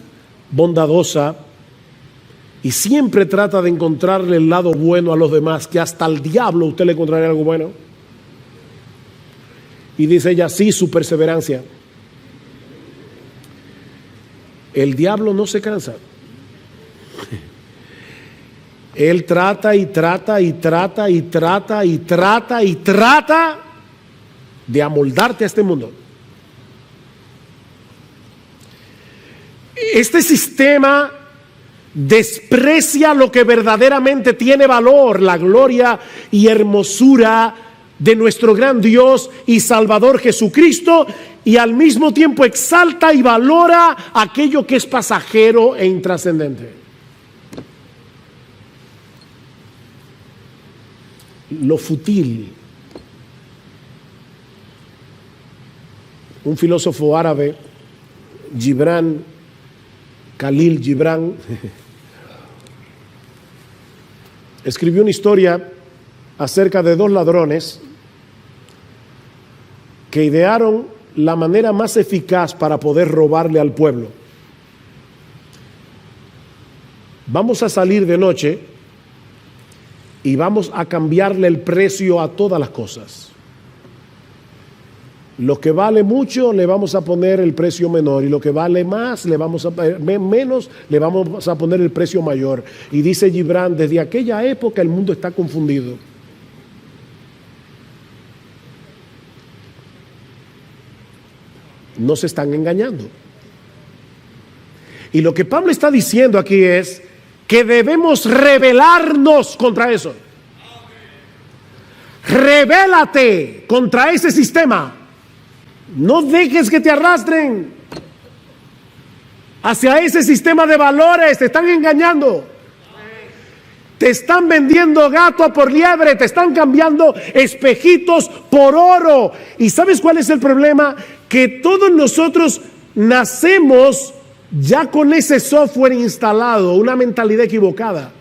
bondadosa y siempre trata de encontrarle el lado bueno a los demás, que hasta al diablo usted le encontraría algo bueno. Y dice ella, sí, su perseverancia. El diablo no se cansa. Él trata y trata y trata y trata y trata y trata de amoldarte a este mundo. Este sistema desprecia lo que verdaderamente tiene valor, la gloria y hermosura de nuestro gran Dios y Salvador Jesucristo, y al mismo tiempo exalta y valora aquello que es pasajero e intrascendente. Lo fútil. Un filósofo árabe, Khalil Gibran, escribió una historia acerca de dos ladrones que idearon la manera más eficaz para poder robarle al pueblo. Vamos a salir de noche y vamos a cambiarle el precio a todas las cosas. Lo que vale mucho le vamos a poner el precio menor, y lo que vale más menos le vamos a poner el precio mayor. Y dice Gibran, desde aquella época el mundo está confundido. No se están engañando. Y lo que Pablo está diciendo aquí es que debemos rebelarnos contra eso. Rebélate contra ese sistema. No dejes que te arrastren hacia ese sistema de valores. Te están engañando. Te están vendiendo gato por liebre. Te están cambiando espejitos por oro. ¿Y sabes cuál es el problema? Que todos nosotros nacemos ya con ese software instalado, una mentalidad equivocada.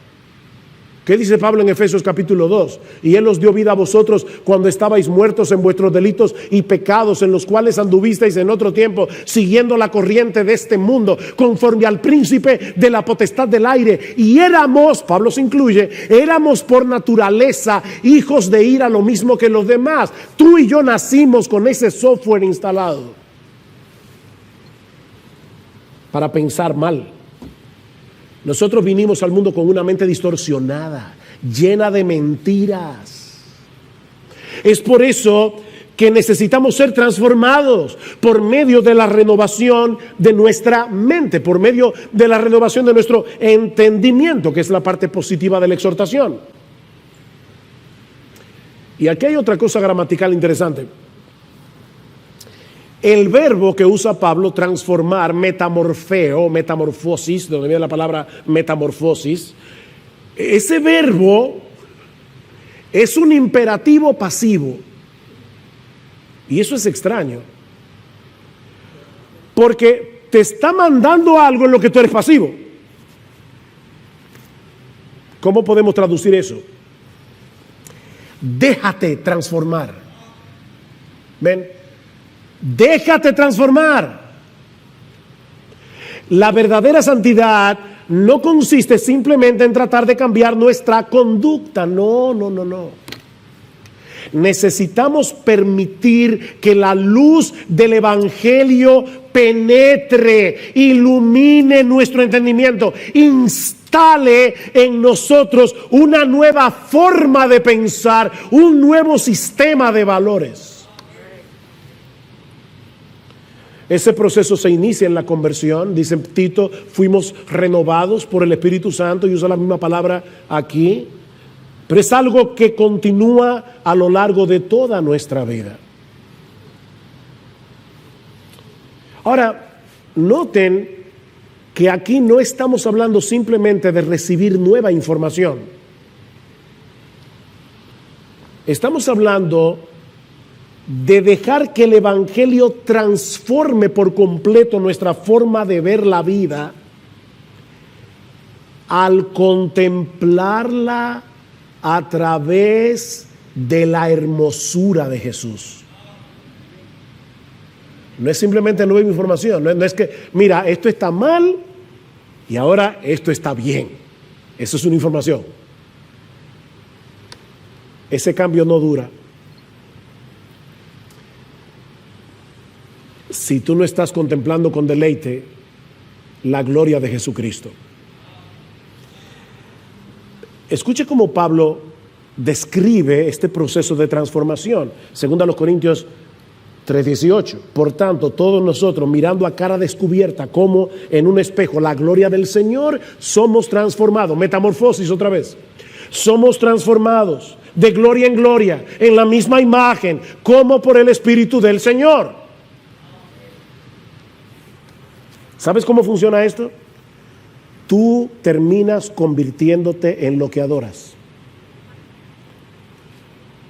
¿Qué dice Pablo en Efesios capítulo 2? Y Él os dio vida a vosotros cuando estabais muertos en vuestros delitos y pecados, en los cuales anduvisteis en otro tiempo, siguiendo la corriente de este mundo, conforme al príncipe de la potestad del aire. Y éramos, Pablo se incluye, éramos por naturaleza hijos de ira, lo mismo que los demás. Tú y yo nacimos con ese software instalado para pensar mal. Nosotros vinimos al mundo con una mente distorsionada, llena de mentiras. Es por eso que necesitamos ser transformados por medio de la renovación de nuestra mente, por medio de la renovación de nuestro entendimiento, que es la parte positiva de la exhortación. Y aquí hay otra cosa gramatical interesante. El verbo que usa Pablo, transformar, metamorfeo, metamorfosis, de donde viene la palabra metamorfosis, ese verbo es un imperativo pasivo. Y eso es extraño, porque te está mandando algo en lo que tú eres pasivo. ¿Cómo podemos traducir eso? Déjate transformar. ¿Ven? Déjate transformar. La verdadera santidad no consiste simplemente en tratar de cambiar nuestra conducta. No. Necesitamos permitir que la luz del Evangelio penetre, ilumine nuestro entendimiento, instale en nosotros una nueva forma de pensar, un nuevo sistema de valores. Ese proceso se inicia en la conversión. Dice Tito, fuimos renovados por el Espíritu Santo, y usa la misma palabra aquí. Pero es algo que continúa a lo largo de toda nuestra vida. Ahora, noten que aquí no estamos hablando simplemente de recibir nueva información. Estamos hablando de dejar que el Evangelio transforme por completo nuestra forma de ver la vida al contemplarla a través de la hermosura de Jesús. No es simplemente nueva información, no es que, mira, esto está mal y ahora esto está bien. Eso es una información. Ese cambio no dura. Si tú no estás contemplando con deleite la gloria de Jesucristo. Escuche cómo Pablo describe este proceso de transformación. Según a los Corintios 3:18. Por tanto, todos nosotros, mirando a cara descubierta como en un espejo la gloria del Señor, somos transformados. Metamorfosis otra vez. Somos transformados de gloria en gloria, en la misma imagen, como por el Espíritu del Señor. ¿Sabes cómo funciona esto? Tú terminas convirtiéndote en lo que adoras.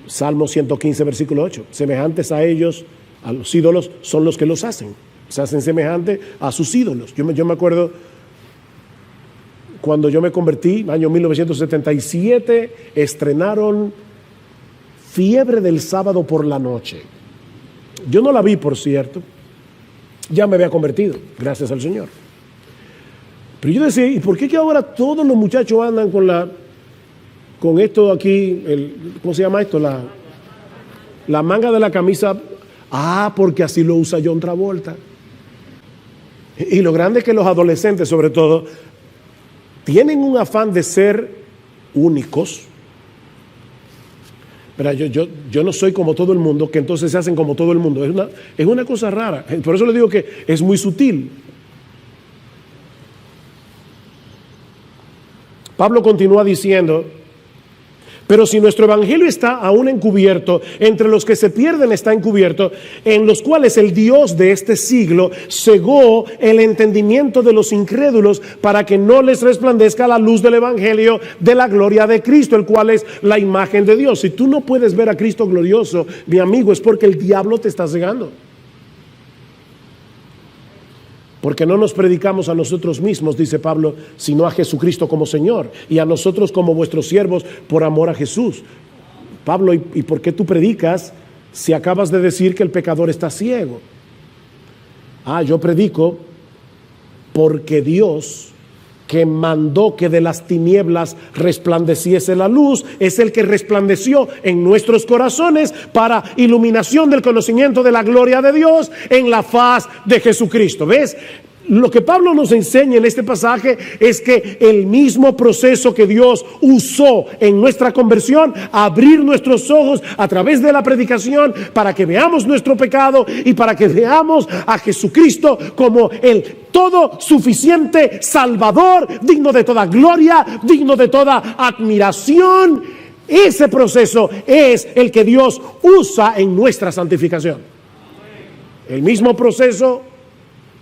Salmo 115, versículo 8. Semejantes a ellos, a los ídolos, son los que los hacen. Se hacen semejantes a sus ídolos. Yo me acuerdo cuando yo me convertí, año 1977, estrenaron Fiebre del Sábado por la Noche. Yo no la vi, por cierto. Ya me había convertido, gracias al Señor. Pero yo decía, ¿y por qué que ahora todos los muchachos andan con esto aquí, ¿cómo se llama esto? La manga de la camisa. Porque así lo usa John Travolta. Y lo grande es que los adolescentes, sobre todo, tienen un afán de ser únicos. Pero yo no soy como todo el mundo, que entonces se hacen como todo el mundo. Es una cosa rara. Por eso le digo que es muy sutil. Pablo continúa diciendo: pero si nuestro evangelio está aún encubierto, entre los que se pierden está encubierto, en los cuales el Dios de este siglo cegó el entendimiento de los incrédulos para que no les resplandezca la luz del evangelio de la gloria de Cristo, el cual es la imagen de Dios. Si tú no puedes ver a Cristo glorioso, mi amigo, es porque el diablo te está cegando. Porque no nos predicamos a nosotros mismos, dice Pablo, sino a Jesucristo como Señor y a nosotros como vuestros siervos por amor a Jesús. Pablo, ¿y por qué tú predicas si acabas de decir que el pecador está ciego? Yo predico porque Dios, que mandó que de las tinieblas resplandeciese la luz, es el que resplandeció en nuestros corazones para iluminación del conocimiento de la gloria de Dios en la faz de Jesucristo. ¿Ves? Lo que Pablo nos enseña en este pasaje es que el mismo proceso que Dios usó en nuestra conversión, abrir nuestros ojos a través de la predicación para que veamos nuestro pecado y para que veamos a Jesucristo como el todo suficiente Salvador, digno de toda gloria, digno de toda admiración. Ese proceso es el que Dios usa en nuestra santificación. El mismo proceso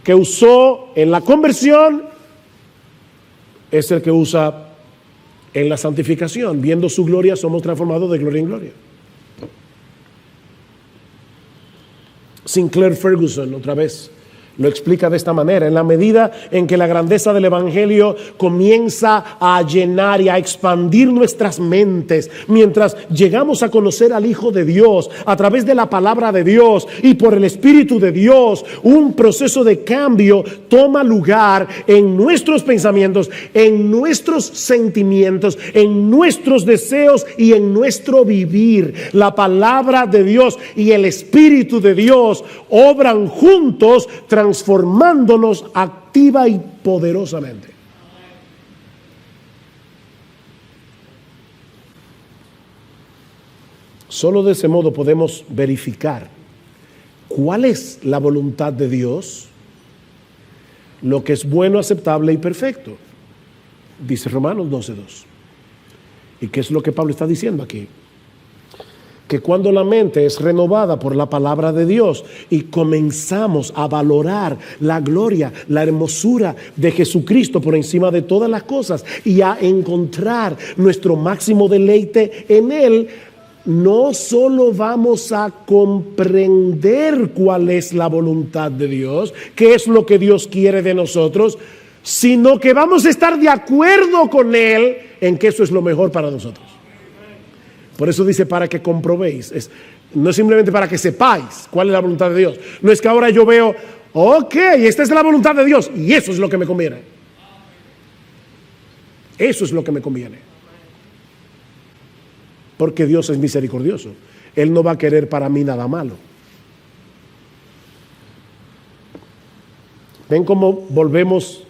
que usó en la conversión es el que usa en la santificación. Viendo su gloria, somos transformados de gloria en gloria. Sinclair Ferguson, otra vez, lo explica de esta manera: en la medida en que la grandeza del evangelio comienza a llenar y a expandir nuestras mentes, mientras llegamos a conocer al Hijo de Dios a través de la palabra de Dios y por el Espíritu de Dios, un proceso de cambio toma lugar en nuestros pensamientos, en nuestros sentimientos, en nuestros deseos y en nuestro vivir. La palabra de Dios y el Espíritu de Dios obran juntos, transformándonos activa y poderosamente. Solo de ese modo podemos verificar cuál es la voluntad de Dios, lo que es bueno, aceptable y perfecto. Dice Romanos 12:2. ¿Y qué es lo que Pablo está diciendo aquí? Que cuando la mente es renovada por la palabra de Dios y comenzamos a valorar la gloria, la hermosura de Jesucristo por encima de todas las cosas y a encontrar nuestro máximo deleite en Él, no solo vamos a comprender cuál es la voluntad de Dios, qué es lo que Dios quiere de nosotros, sino que vamos a estar de acuerdo con Él en que eso es lo mejor para nosotros. Por eso dice para que comprobéis. No es simplemente para que sepáis cuál es la voluntad de Dios. No es que ahora yo veo, ok, esta es la voluntad de Dios y eso es lo que me conviene. Eso es lo que me conviene. Porque Dios es misericordioso. Él no va a querer para mí nada malo. ¿Ven cómo volvemos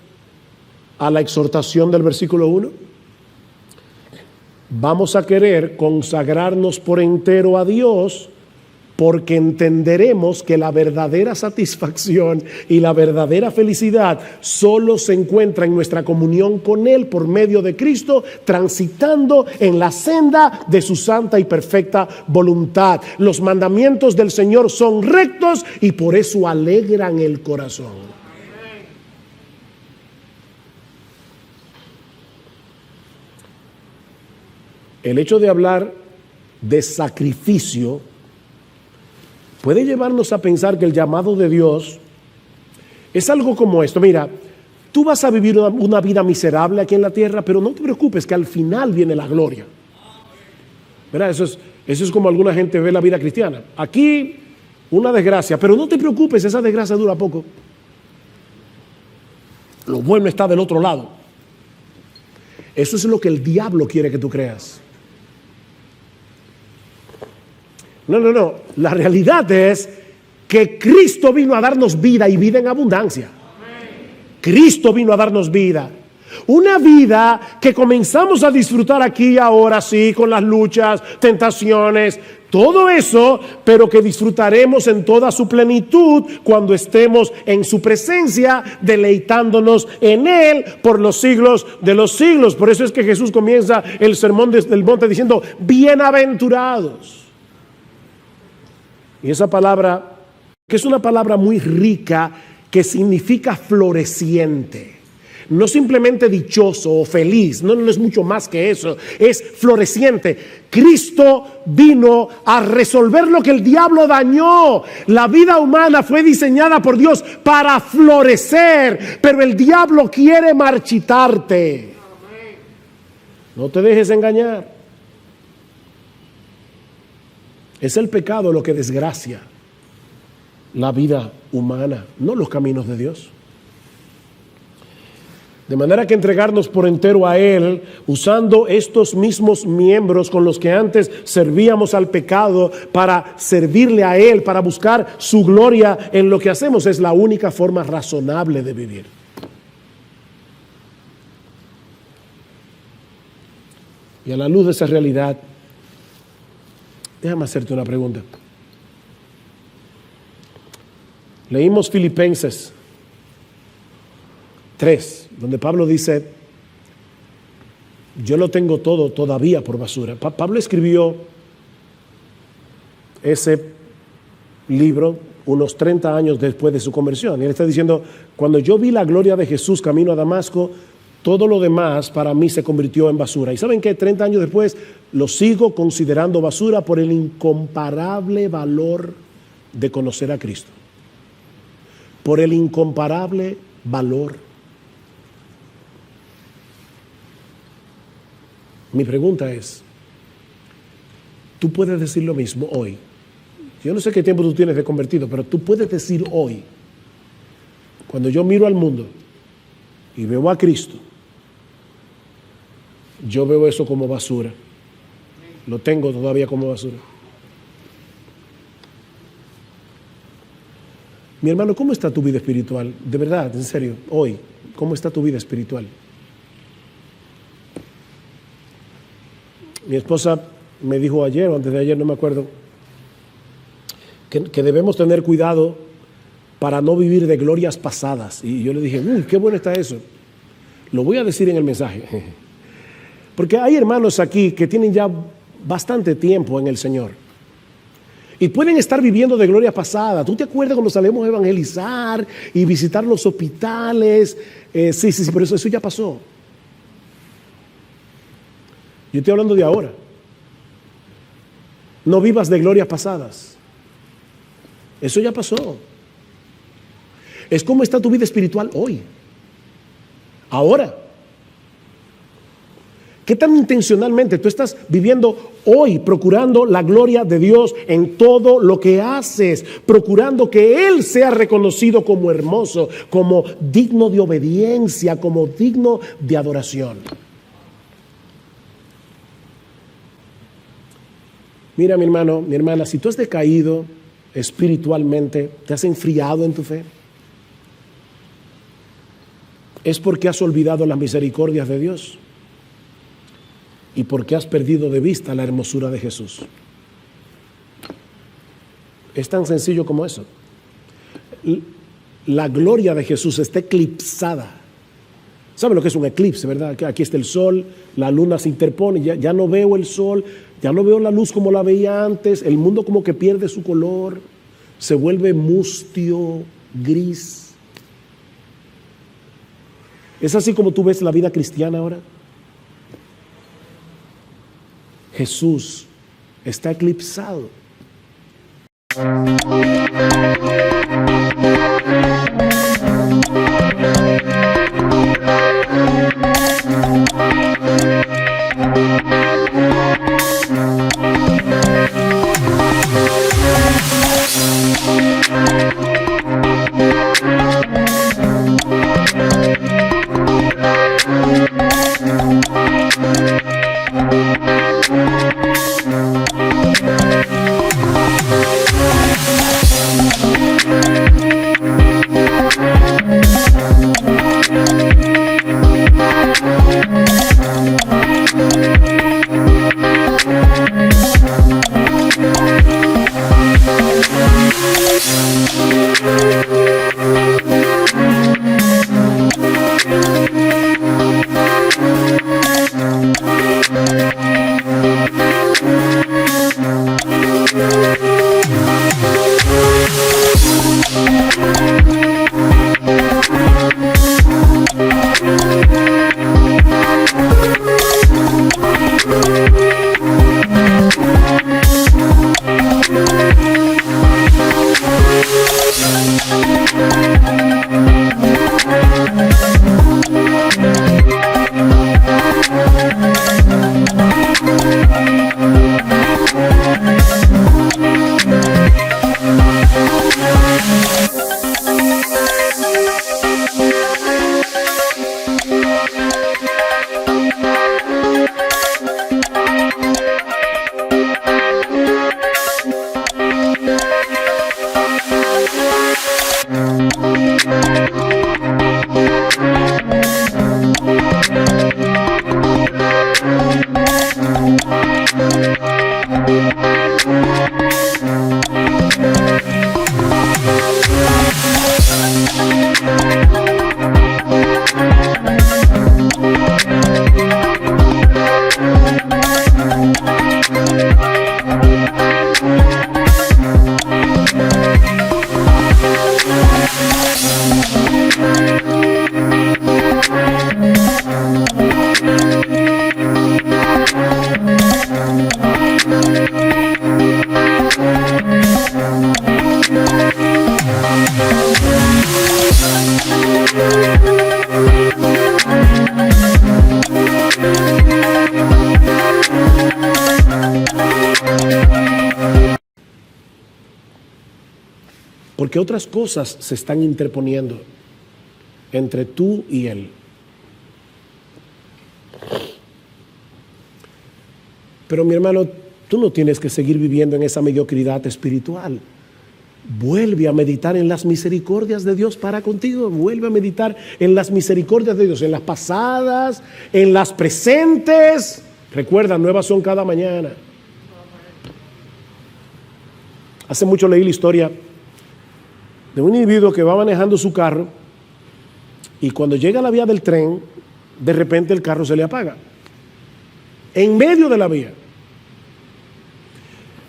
a la exhortación del versículo 1? Vamos a querer consagrarnos por entero a Dios porque entenderemos que la verdadera satisfacción y la verdadera felicidad solo se encuentra en nuestra comunión con Él por medio de Cristo, transitando en la senda de su santa y perfecta voluntad. Los mandamientos del Señor son rectos y por eso alegran el corazón. El hecho de hablar de sacrificio puede llevarnos a pensar que el llamado de Dios es algo como esto. Mira, tú vas a vivir una vida miserable aquí en la tierra, pero no te preocupes que al final viene la gloria. ¿Verdad? Eso es como alguna gente ve la vida cristiana. Aquí una desgracia, pero no te preocupes, esa desgracia dura poco. Lo bueno está del otro lado. Eso es lo que el diablo quiere que tú creas. No. La realidad es que Cristo vino a darnos vida y vida en abundancia. Cristo vino a darnos vida. Una vida que comenzamos a disfrutar aquí y ahora, sí, con las luchas, tentaciones, todo eso, pero que disfrutaremos en toda su plenitud cuando estemos en su presencia, deleitándonos en Él por los siglos de los siglos. Por eso es que Jesús comienza el sermón del monte diciendo, bienaventurados. Y esa palabra, que es una palabra muy rica, que significa floreciente. No simplemente dichoso o feliz, no es mucho más que eso, es floreciente. Cristo vino a resolver lo que el diablo dañó. La vida humana fue diseñada por Dios para florecer, pero el diablo quiere marchitarte. No te dejes engañar. Es el pecado lo que desgracia la vida humana, no los caminos de Dios. De manera que entregarnos por entero a Él, usando estos mismos miembros con los que antes servíamos al pecado para servirle a Él, para buscar su gloria en lo que hacemos, es la única forma razonable de vivir. Y a la luz de esa realidad, déjame hacerte una pregunta. Leímos Filipenses 3, donde Pablo dice, yo lo tengo todo todavía por basura. Pablo escribió ese libro unos 30 años después de su conversión. Y él está diciendo, cuando yo vi la gloria de Jesús camino a Damasco, todo lo demás para mí se convirtió en basura. ¿Y saben qué? 30 años después lo sigo considerando basura por el incomparable valor de conocer a Cristo. Por el incomparable valor. Mi pregunta es, tú puedes decir lo mismo hoy. Yo no sé qué tiempo tú tienes de convertido, pero tú puedes decir hoy, cuando yo miro al mundo y veo a Cristo, yo veo eso como basura. Lo tengo todavía como basura. Mi hermano, ¿cómo está tu vida espiritual? De verdad, en serio, hoy, ¿cómo está tu vida espiritual? Mi esposa me dijo ayer o antes de ayer, no me acuerdo, que debemos tener cuidado para no vivir de glorias pasadas. Y yo le dije, uy, qué bueno está eso. Lo voy a decir en el mensaje. Porque hay hermanos aquí que tienen ya bastante tiempo en el Señor. Y pueden estar viviendo de gloria pasada. ¿Tú te acuerdas cuando salimos a evangelizar y visitar los hospitales? Sí, pero eso ya pasó. Yo estoy hablando de ahora. No vivas de glorias pasadas. Eso ya pasó. Es como está tu vida espiritual hoy. Ahora. ¿Qué tan intencionalmente tú estás viviendo hoy, procurando la gloria de Dios en todo lo que haces, procurando que Él sea reconocido como hermoso, como digno de obediencia, como digno de adoración? Mira, mi hermano, mi hermana, si tú has decaído espiritualmente, te has enfriado en tu fe, es porque has olvidado las misericordias de Dios y porque has perdido de vista la hermosura de Jesús. Es tan sencillo como eso. La gloria de Jesús está eclipsada. ¿Saben lo que es un eclipse, verdad? Que aquí está el sol, la luna se interpone, ya no veo el sol, ya no veo la luz como la veía antes, el mundo como que pierde su color, se vuelve mustio, gris. ¿Es así como tú ves la vida cristiana ahora? Jesús está eclipsado. Porque otras cosas se están interponiendo entre tú y Él. Pero mi hermano, tú no tienes que seguir viviendo en esa mediocridad espiritual. Vuelve a meditar en las misericordias de Dios para contigo. Vuelve a meditar en las misericordias de Dios, en las pasadas, en las presentes. Recuerda, nuevas son cada mañana. Hace mucho leí la historia de un individuo que va manejando su carro y cuando llega a la vía del tren, de repente el carro se le apaga. En medio de la vía.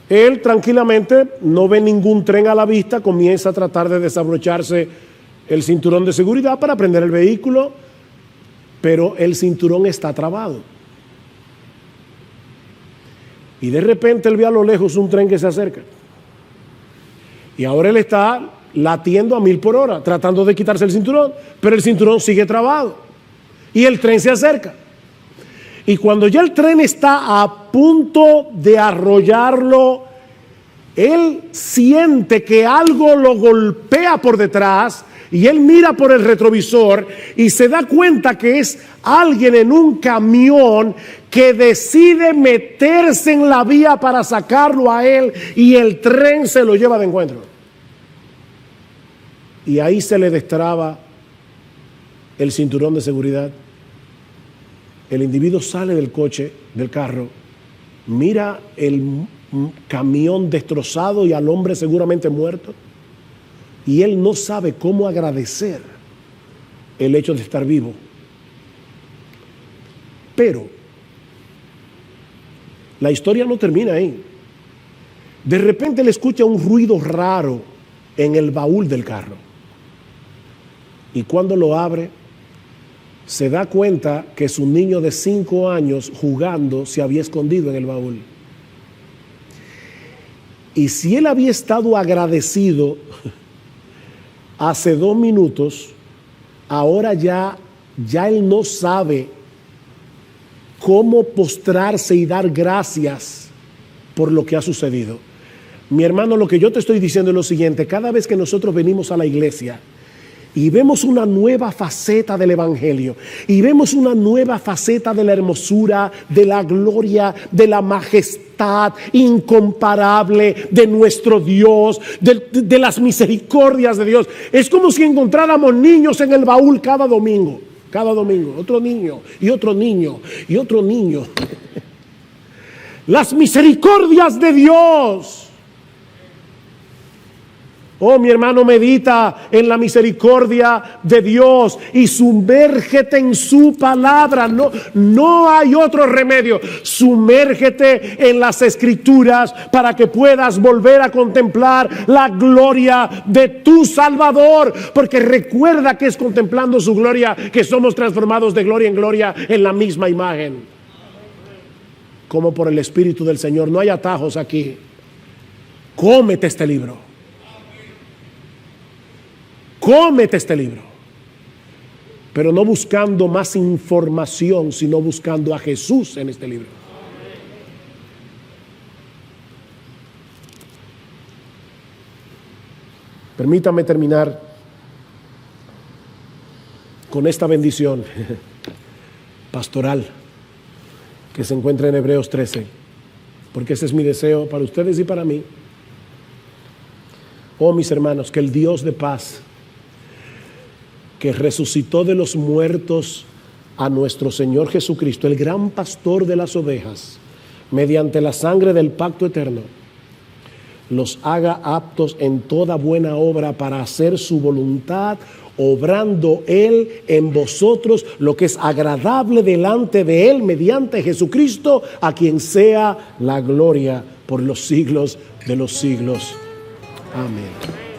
Él tranquilamente no ve ningún tren a la vista, comienza a tratar de desabrocharse el cinturón de seguridad para prender el vehículo, pero el cinturón está trabado. Y de repente él ve a lo lejos un tren que se acerca. Y ahora él está latiendo a 1000 por hora, tratando de quitarse el cinturón, pero el cinturón sigue trabado. Y el tren se acerca. Y cuando ya el tren está a punto de arrollarlo, él siente que algo lo golpea por detrás y él mira por el retrovisor y se da cuenta que es alguien en un camión que decide meterse en la vía para sacarlo a él, y el tren se lo lleva de encuentro. Y ahí se le destraba el cinturón de seguridad. El individuo sale del coche, del carro, mira el camión destrozado y al hombre seguramente muerto, y él no sabe cómo agradecer el hecho de estar vivo. Pero la historia no termina ahí. De repente le escucha un ruido raro en el baúl del carro, y cuando lo abre se da cuenta que su niño de 5 años jugando se había escondido en el baúl. Y si él había estado agradecido hace 2 minutos, ahora ya él no sabe cómo postrarse y dar gracias por lo que ha sucedido. Mi hermano, lo que yo te estoy diciendo es lo siguiente: cada vez que nosotros venimos a la iglesia y vemos una nueva faceta del evangelio, y vemos una nueva faceta de la hermosura, de la gloria, de la majestad incomparable de nuestro Dios, de las misericordias de Dios, es como si encontráramos niños en el baúl cada domingo, otro niño y otro niño y otro niño. Las misericordias de Dios. Oh, mi hermano, medita en la misericordia de Dios y sumérgete en su palabra. No hay otro remedio. Sumérgete en las Escrituras para que puedas volver a contemplar la gloria de tu Salvador. Porque recuerda que es contemplando su gloria que somos transformados de gloria en gloria en la misma imagen. Como por el Espíritu del Señor. No hay atajos aquí. Cómete este libro. Cómete este libro, pero no buscando más información, sino buscando a Jesús en este libro. Permítame terminar con esta bendición pastoral que se encuentra en Hebreos 13, porque ese es mi deseo para ustedes y para mí. Oh, mis hermanos, que el Dios de paz, que resucitó de los muertos a nuestro Señor Jesucristo, el gran pastor de las ovejas, mediante la sangre del pacto eterno, los haga aptos en toda buena obra para hacer su voluntad, obrando Él en vosotros lo que es agradable delante de Él, mediante Jesucristo, a quien sea la gloria por los siglos de los siglos. Amén.